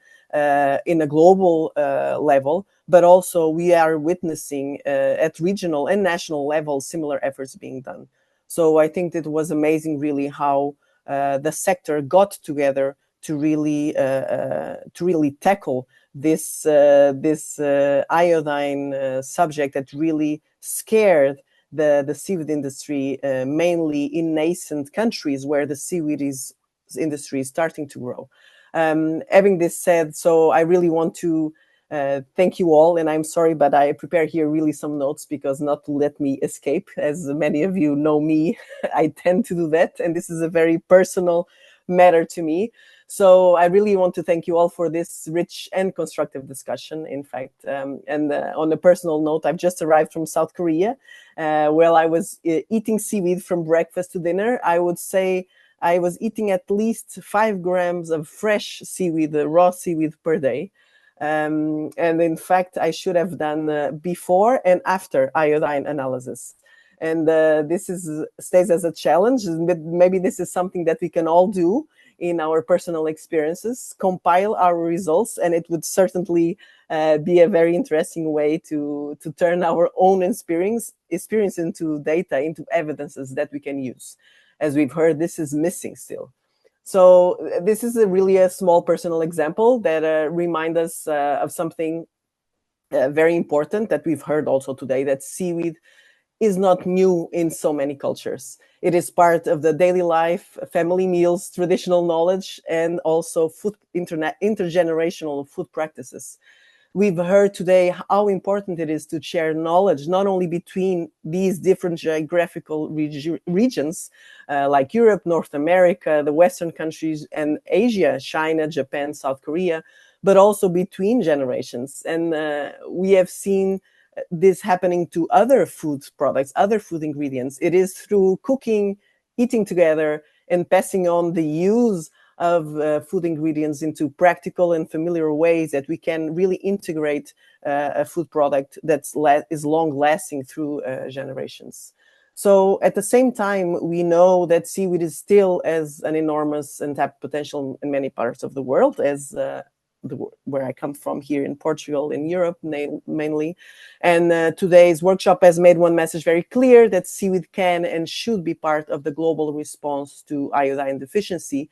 in a global level, but also we are witnessing at regional and national level similar efforts being done. So I think it was amazing, really, how the sector got together to really tackle this iodine subject that really scared the seaweed industry, mainly in nascent countries where the seaweed industry is starting to grow. Having this said, so I really want to thank you all, and I'm sorry, but I prepare here really some notes, because not to let me escape, as many of you know me, I tend to do that, and this is a very personal matter to me. So I really want to thank you all for this rich and constructive discussion, in fact. And on a personal note, I've just arrived from South Korea, where I was eating seaweed from breakfast to dinner. I would say I was eating at least 5 grams of fresh seaweed, raw seaweed per day. And in fact, I should have done before and after iodine analysis. And this stays as a challenge. Maybe this is something that we can all do in our personal experiences, compile our results, and it would certainly be a very interesting way to turn our own experience into data, into evidences that we can use. As we've heard, this is missing still. So this is really a small personal example that reminds us of something very important that we've heard also today, that seaweed is not new in so many cultures. It is part of the daily life, family meals, traditional knowledge, and also intergenerational food practices. We've heard today how important it is to share knowledge, not only between these different geographical regions, like Europe, North America, the Western countries, and Asia, China, Japan, South Korea, but also between generations. And we have seen this happening to other food products, other food ingredients. It is through cooking, eating together, and passing on the use of food ingredients into practical and familiar ways that we can really integrate a food product that is long-lasting through generations. So at the same time, we know that seaweed is still as an enormous untapped potential in many parts of the world, as where I come from here in Portugal, in Europe mainly. And today's workshop has made one message very clear, that seaweed can and should be part of the global response to iodine deficiency,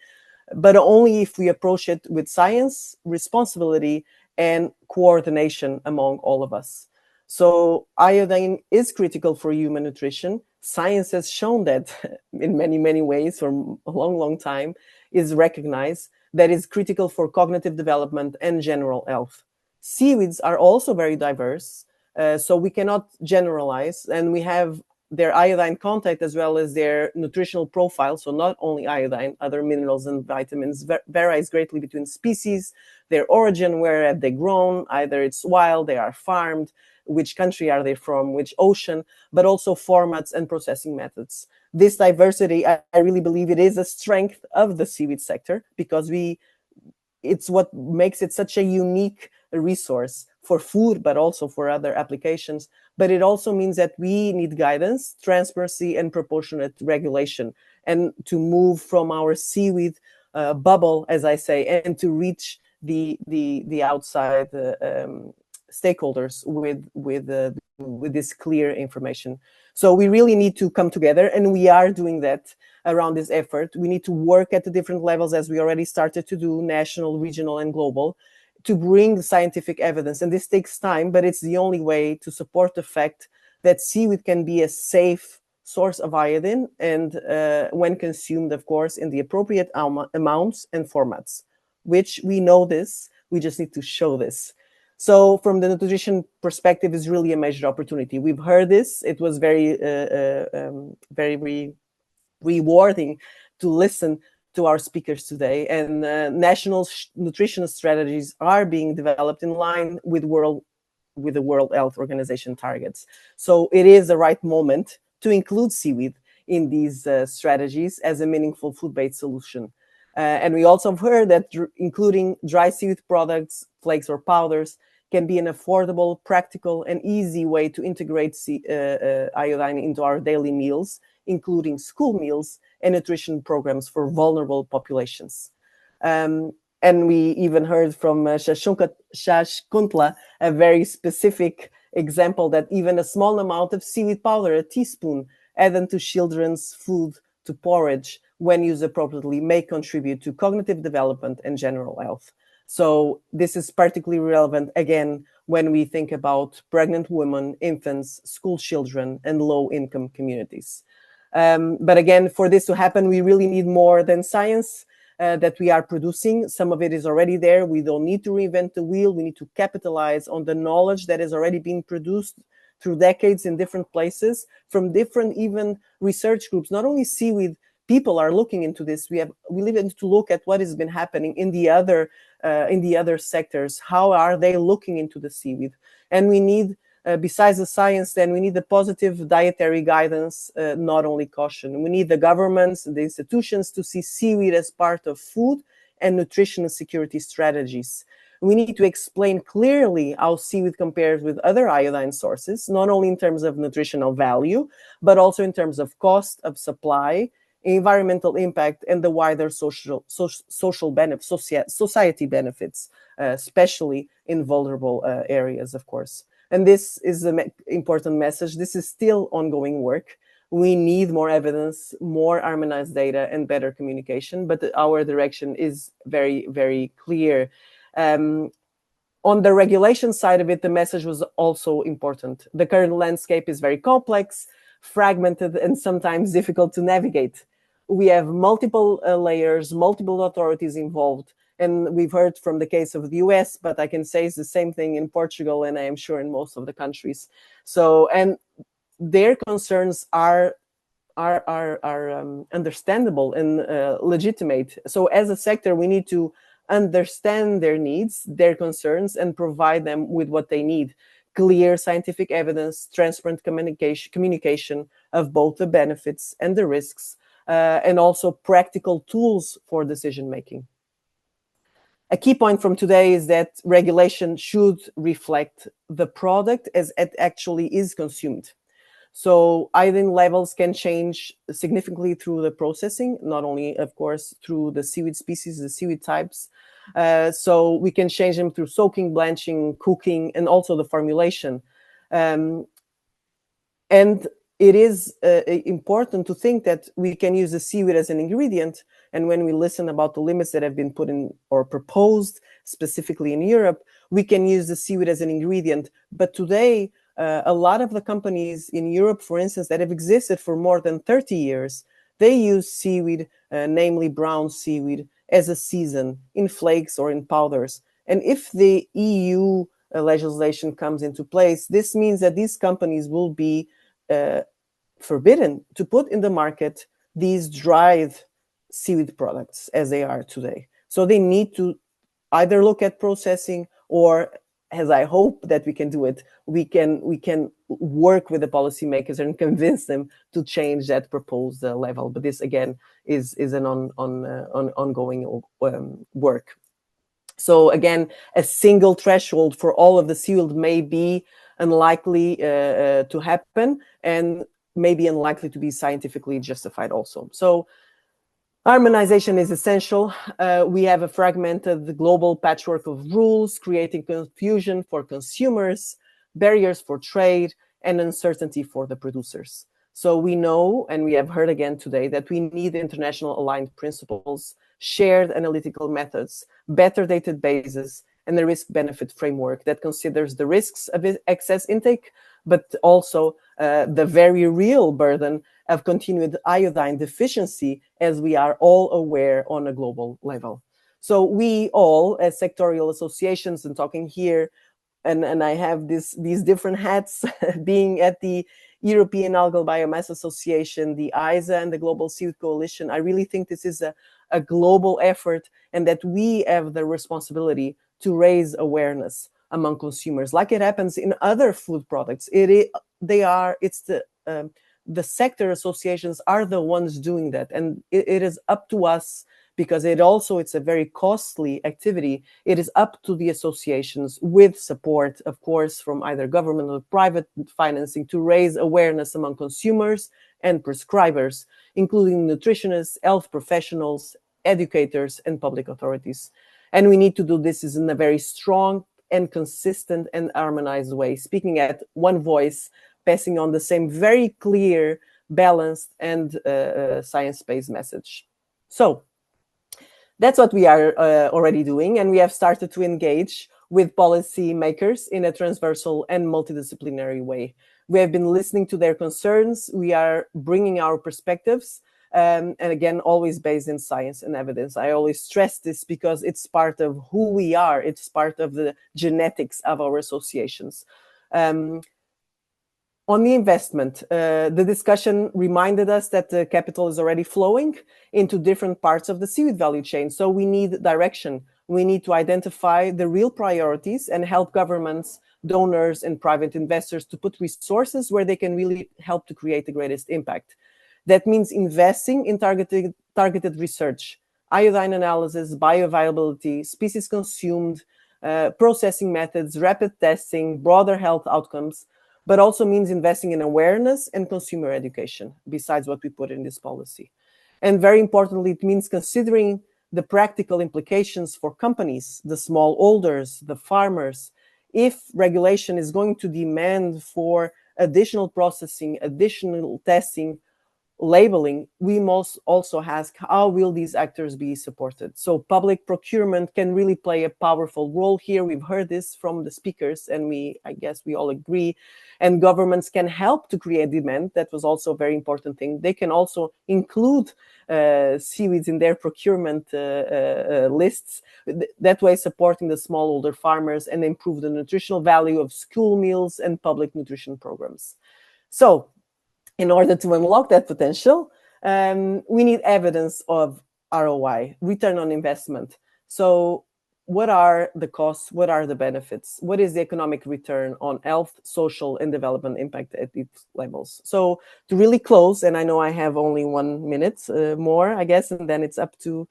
but only if we approach it with science, responsibility, and coordination among all of us. So iodine is critical for human nutrition. Science has shown that in many, many ways for a long, long time, is recognized, that is critical for cognitive development and general health. Seaweeds are also very diverse, so we cannot generalize, and we have their iodine content as well as their nutritional profile. So not only iodine, other minerals and vitamins varies greatly between species, their origin, where have they grown, either it's wild, they are farmed, which country are they from, which ocean, but also formats and processing methods. This diversity, I really believe it is a strength of the seaweed sector, because it's what makes it such a unique resource for food, but also for other applications. But it also means that we need guidance, transparency, and proportionate regulation, and to move from our seaweed bubble, as I say, and to reach the outside stakeholders with this clear information. So we really need to come together, and we are doing that around this effort. We need to work at the different levels, as we already started to do, national, regional, and global, to bring the scientific evidence. And this takes time, but it's the only way to support the fact that seaweed can be a safe source of iodine, and when consumed, of course, in the appropriate amounts and formats, which we know this, we just need to show this. So from the nutrition perspective, is really a major opportunity. We've heard this. It was very, very rewarding to listen to our speakers today. And national nutrition strategies are being developed in line with the World Health Organization targets. So it is the right moment to include seaweed in these strategies as a meaningful food-based solution. And we also have heard that including dry seaweed products, flakes or powders, can be an affordable, practical, and easy way to integrate iodine into our daily meals, including school meals and nutrition programs for vulnerable populations. And we even heard from Shakuntala a very specific example that even a small amount of seaweed powder, a teaspoon, added to children's food to porridge when used appropriately may contribute to cognitive development and general health. So this is particularly relevant, again, when we think about pregnant women, infants, school children, and low-income communities. But again, for this to happen, we really need more than science that we are producing. Some of it is already there. We don't need to reinvent the wheel. We need to capitalize on the knowledge that has already been produced through decades in different places, from different even research groups. Not only seaweed people are looking into this. We need to look at what has been happening in the other sectors. How are they looking into the seaweed? And we need, besides the science, then we need the positive dietary guidance, not only caution. We need the governments, the institutions to see seaweed as part of food and nutrition security strategies. We need to explain clearly how seaweed compares with other iodine sources, not only in terms of nutritional value, but also in terms of cost, of supply, environmental impact, and the wider social benefits, society benefits, especially in vulnerable areas, of course. And this is an important message. This is still ongoing work. We need more evidence, more harmonized data, and better communication, but our direction is very, very clear. On the regulation side of it, the message was also important. The current landscape is very complex, fragmented, and sometimes difficult to navigate. We have multiple layers, multiple authorities involved, and we've heard from the case of the US, but I can say it's the same thing in Portugal, and I am sure in most of the countries. So, and their concerns are understandable and legitimate. So as a sector, we need to understand their needs, their concerns, and provide them with what they need. Clear scientific evidence, transparent communication of both the benefits and the risks, and also practical tools for decision-making. A key point from today is that regulation should reflect the product as it actually is consumed. So iodine levels can change significantly through the processing, not only, of course, through the seaweed species, the seaweed types. So we can change them through soaking, blanching, cooking, and also the formulation. And it is important to think that we can use the seaweed as an ingredient. And when we listen about the limits that have been put in or proposed specifically in Europe, we can use the seaweed as an ingredient. But today, a lot of the companies in Europe, for instance, that have existed for more than 30 years, they use seaweed, namely brown seaweed, as a season in flakes or in powders. And if the EU legislation comes into place, this means that these companies will be forbidden to put in the market these dried seaweed products as they are today. So they need to either look at processing, or as I hope that we can do it, we can work with the policymakers and convince them to change that proposed level. But this again is an ongoing work. So again, a single threshold for all of the seaweed may be unlikely to happen, and may be unlikely to be scientifically justified also. So harmonization is essential. We have a fragmented global patchwork of rules, creating confusion for consumers, barriers for trade, and uncertainty for the producers. So we know, and we have heard again today, that we need international aligned principles, shared analytical methods, better databases, and a risk-benefit framework that considers the risks of excess intake, but also the very real burden of continued iodine deficiency, as we are all aware on a global level. So we all, as sectorial associations, and talking here, and I have these different hats, being at the European Algal Biomass Association, the ISA, and the Global Seaweed Coalition, I really think this is a global effort, and that we have the responsibility to raise awareness among consumers, like it happens in other food products. The sector associations are the ones doing that, and it is up to us, because it's a very costly activity. It is up to the associations, with support, of course, from either government or private financing, to raise awareness among consumers and prescribers, including nutritionists, health professionals, educators, and public authorities. And we need to do this in a very strong and consistent and harmonized way, speaking at one voice, passing on the same very clear, balanced, and science-based message. So that's what we are already doing, and we have started to engage with policy makers in a transversal and multidisciplinary way. We have been listening to their concerns. We are bringing our perspectives, and again, always based in science and evidence. I always stress this because it's part of who we are. It's part of the genetics of our associations. On the investment, the discussion reminded us that the capital is already flowing into different parts of the seaweed value chain. So we need direction. We need to identify the real priorities and help governments, donors, and private investors to put resources where they can really help to create the greatest impact. That means investing in targeted research, iodine analysis, bioavailability, species consumed, processing methods, rapid testing, broader health outcomes, but also means investing in awareness and consumer education, besides what we put in this policy. And very importantly, it means considering the practical implications for companies, the smallholders, the farmers. If regulation is going to demand for additional processing, additional testing, labeling, we must also ask, how will these actors be supported? So public procurement can really play a powerful role here. We've heard this from the speakers, and I guess we all agree. And governments can help to create demand. That was also a very important thing. They can also include seaweeds in their procurement lists, that way supporting the smallholder farmers and improve the nutritional value of school meals and public nutrition programs. So in order to unlock that potential, we need evidence of ROI, return on investment. So what are the costs? What are the benefits? What is the economic return on health, social, and development impact at these levels? So to really close, and I know I have only 1 minute more, I guess, and then it's up to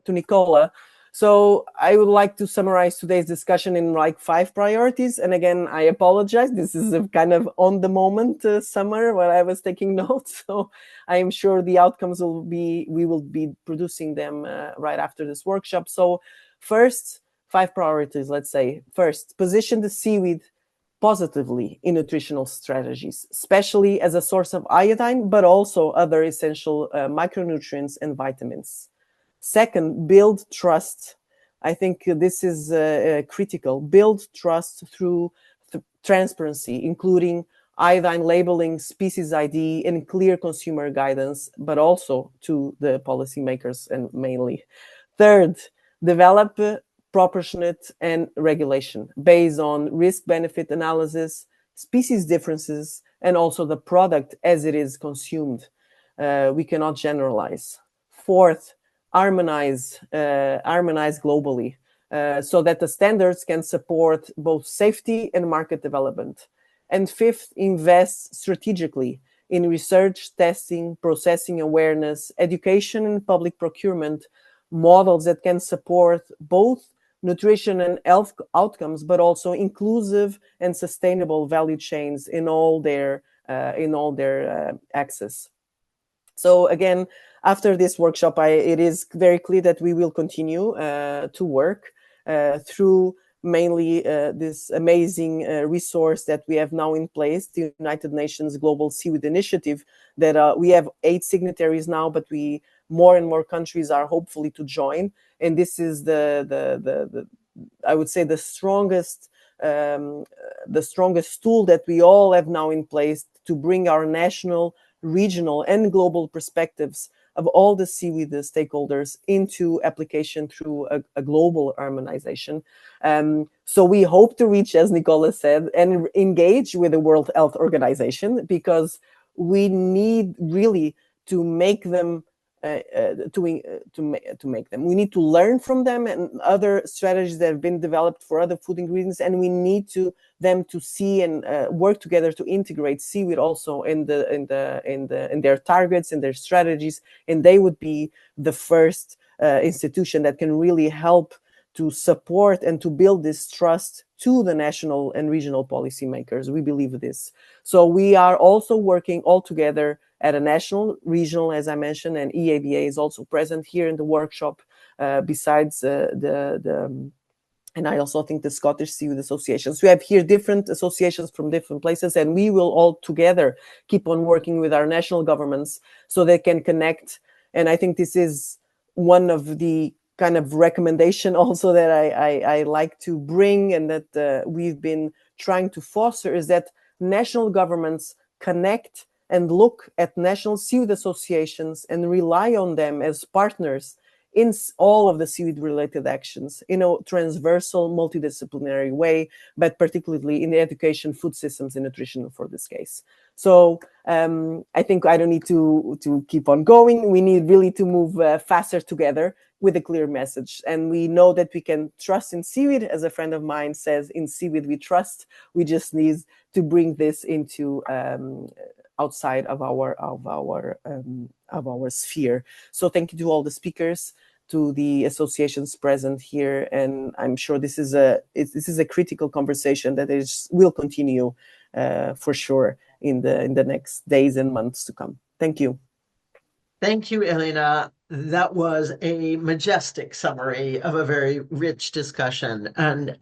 Nichola. So I would like to summarize today's discussion in like 5 priorities. And again, I apologize. This is a kind of on the moment summary where I was taking notes. So I am sure the outcomes we will be producing them right after this workshop. So first, 5 priorities, let's say. First, position the seaweed positively in nutritional strategies, especially as a source of iodine, but also other essential micronutrients and vitamins. Second, build trust. I think this is critical. Build trust through transparency, including iodine labeling, species ID, and clear consumer guidance, but also to the policymakers and mainly. Third, develop proportionate and regulation based on risk-benefit analysis, species differences, and also the product as it is consumed. We cannot generalize. Fourth, harmonize globally so that the standards can support both safety and market development. And fifth, invest strategically in research, testing, processing awareness, education, and public procurement models that can support both nutrition and health outcomes, but also inclusive and sustainable value chains in all their access. So again, after this workshop, it is very clear that we will continue to work through mainly this amazing resource that we have now in place, the United Nations Global Seaweed Initiative, that we have 8 signatories now, but more and more countries are hopefully to join. And this is I would say, the strongest the strongest tool that we all have now in place to bring our national, regional, and global perspectives of all the seaweed stakeholders into application through a global harmonization. So we hope to reach, as Nichola said, and engage with the World Health Organization, because we need really to make them to make them. We need to learn from them and other strategies that have been developed for other food ingredients, and we need them to see and work together to integrate seaweed also in their targets and their strategies, and they would be the first institution that can really help to support and to build this trust to the national and regional policymakers. We believe this. So we are also working all together at a national, regional, as I mentioned, and EABA is also present here in the workshop, besides and I also think the Scottish Seaweed Association. So we have here different associations from different places, and we will all together keep on working with our national governments so they can connect. And I think this is one of the kind of recommendation also that I like to bring, and that we've been trying to foster, is that national governments connect and look at national seaweed associations and rely on them as partners in all of the seaweed-related actions in a transversal, multidisciplinary way, but particularly in the education, food systems, and nutrition for this case. So I think I don't need to keep on going. We need really to move faster together with a clear message. And we know that we can trust in seaweed. As a friend of mine says, in seaweed we trust. We just need to bring this into outside of our sphere. So thank you to all the speakers, to the associations present here, and I'm sure this is a critical conversation that will continue for sure in the next days and months to come. Thank you. Thank you, Elena. That was a majestic summary of a very rich discussion. And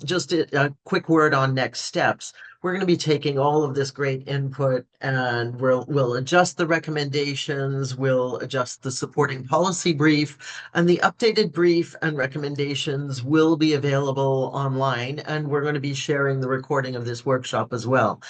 just a quick word on next steps. We're going to be taking all of this great input, and we'll adjust the recommendations, we'll adjust the supporting policy brief, and the updated brief and recommendations will be available online, and we're going to be sharing the recording of this workshop as well.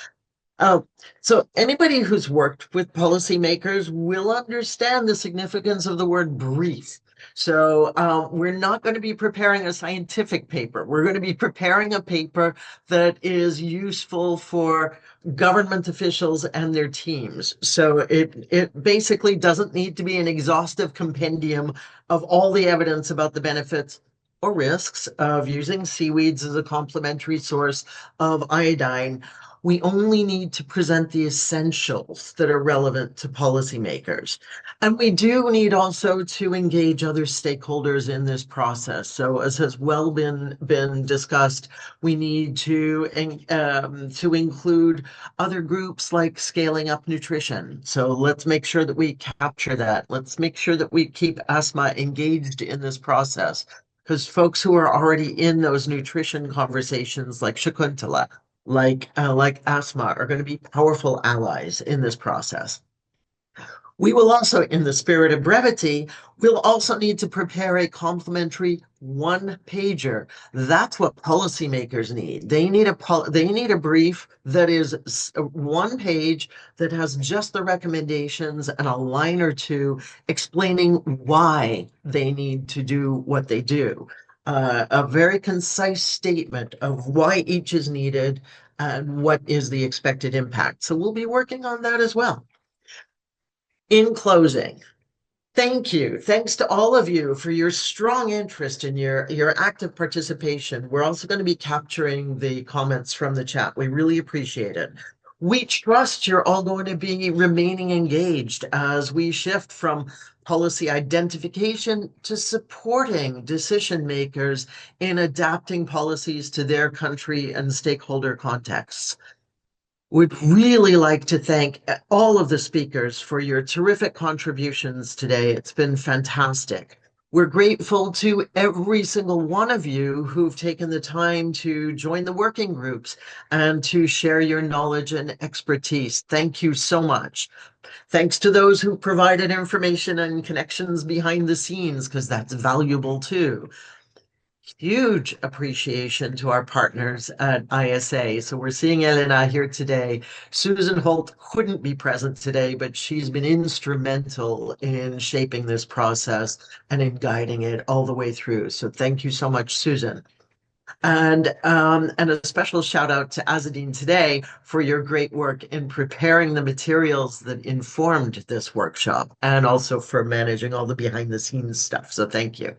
So anybody who's worked with policymakers will understand the significance of the word brief. So we're not going to be preparing a scientific paper. We're going to be preparing a paper that is useful for government officials and their teams. So it basically doesn't need to be an exhaustive compendium of all the evidence about the benefits or risks of using seaweeds as a complementary source of iodine. We only need to present the essentials that are relevant to policymakers. And we do need also to engage other stakeholders in this process. So as has well been discussed, we need to include other groups like Scaling Up Nutrition. So let's make sure that we capture that. Let's make sure that we keep ASMA engaged in this process, because folks who are already in those nutrition conversations like Shakuntala, like ASMA, are going to be powerful allies in this process. We will also, in the spirit of brevity, we'll also need to prepare a complementary one-pager. That's what policymakers need. They need a brief that is one page that has just the recommendations and a line or two explaining why they need to do what they do. A very concise statement of why each is needed and what is the expected impact. So we'll be working on that as well. In closing, thank you. Thanks to all of you for your strong interest and your active participation. We're also going to be capturing the comments from the chat. We really appreciate it. We trust you're all going to be remaining engaged as we shift from policy identification to supporting decision makers in adapting policies to their country and stakeholder contexts. We'd really like to thank all of the speakers for your terrific contributions today. It's been fantastic. We're grateful to every single one of you who've taken the time to join the working groups and to share your knowledge and expertise. Thank you so much. Thanks to those who provided information and connections behind the scenes, because that's valuable too. Huge appreciation to our partners at ISA. So we're seeing Elena here today. Susan Holt couldn't be present today, but she's been instrumental in shaping this process and in guiding it all the way through. So thank you so much, Susan. And a special shout out to Azadine today for your great work in preparing the materials that informed this workshop and also for managing all the behind the scenes stuff. So thank you.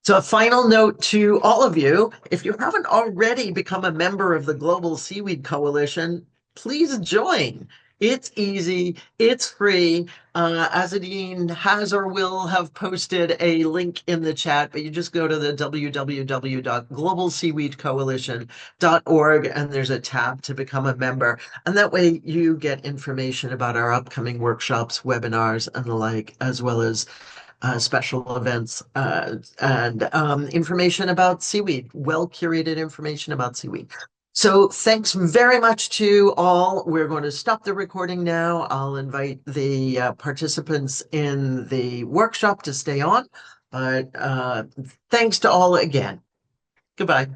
So a final note to all of you, if you haven't already become a member of the Global Seaweed Coalition, please join. It's easy, it's free. Azadine has or will have posted a link in the chat, but you just go to the www.globalseaweedcoalition.org and there's a tab to become a member. And that way you get information about our upcoming workshops, webinars, and the like, as well as special events and information about seaweed, well-curated information about seaweed. So thanks very much to all. We're going to stop the recording now. I'll invite the participants in the workshop to stay on. But thanks to all again. Goodbye.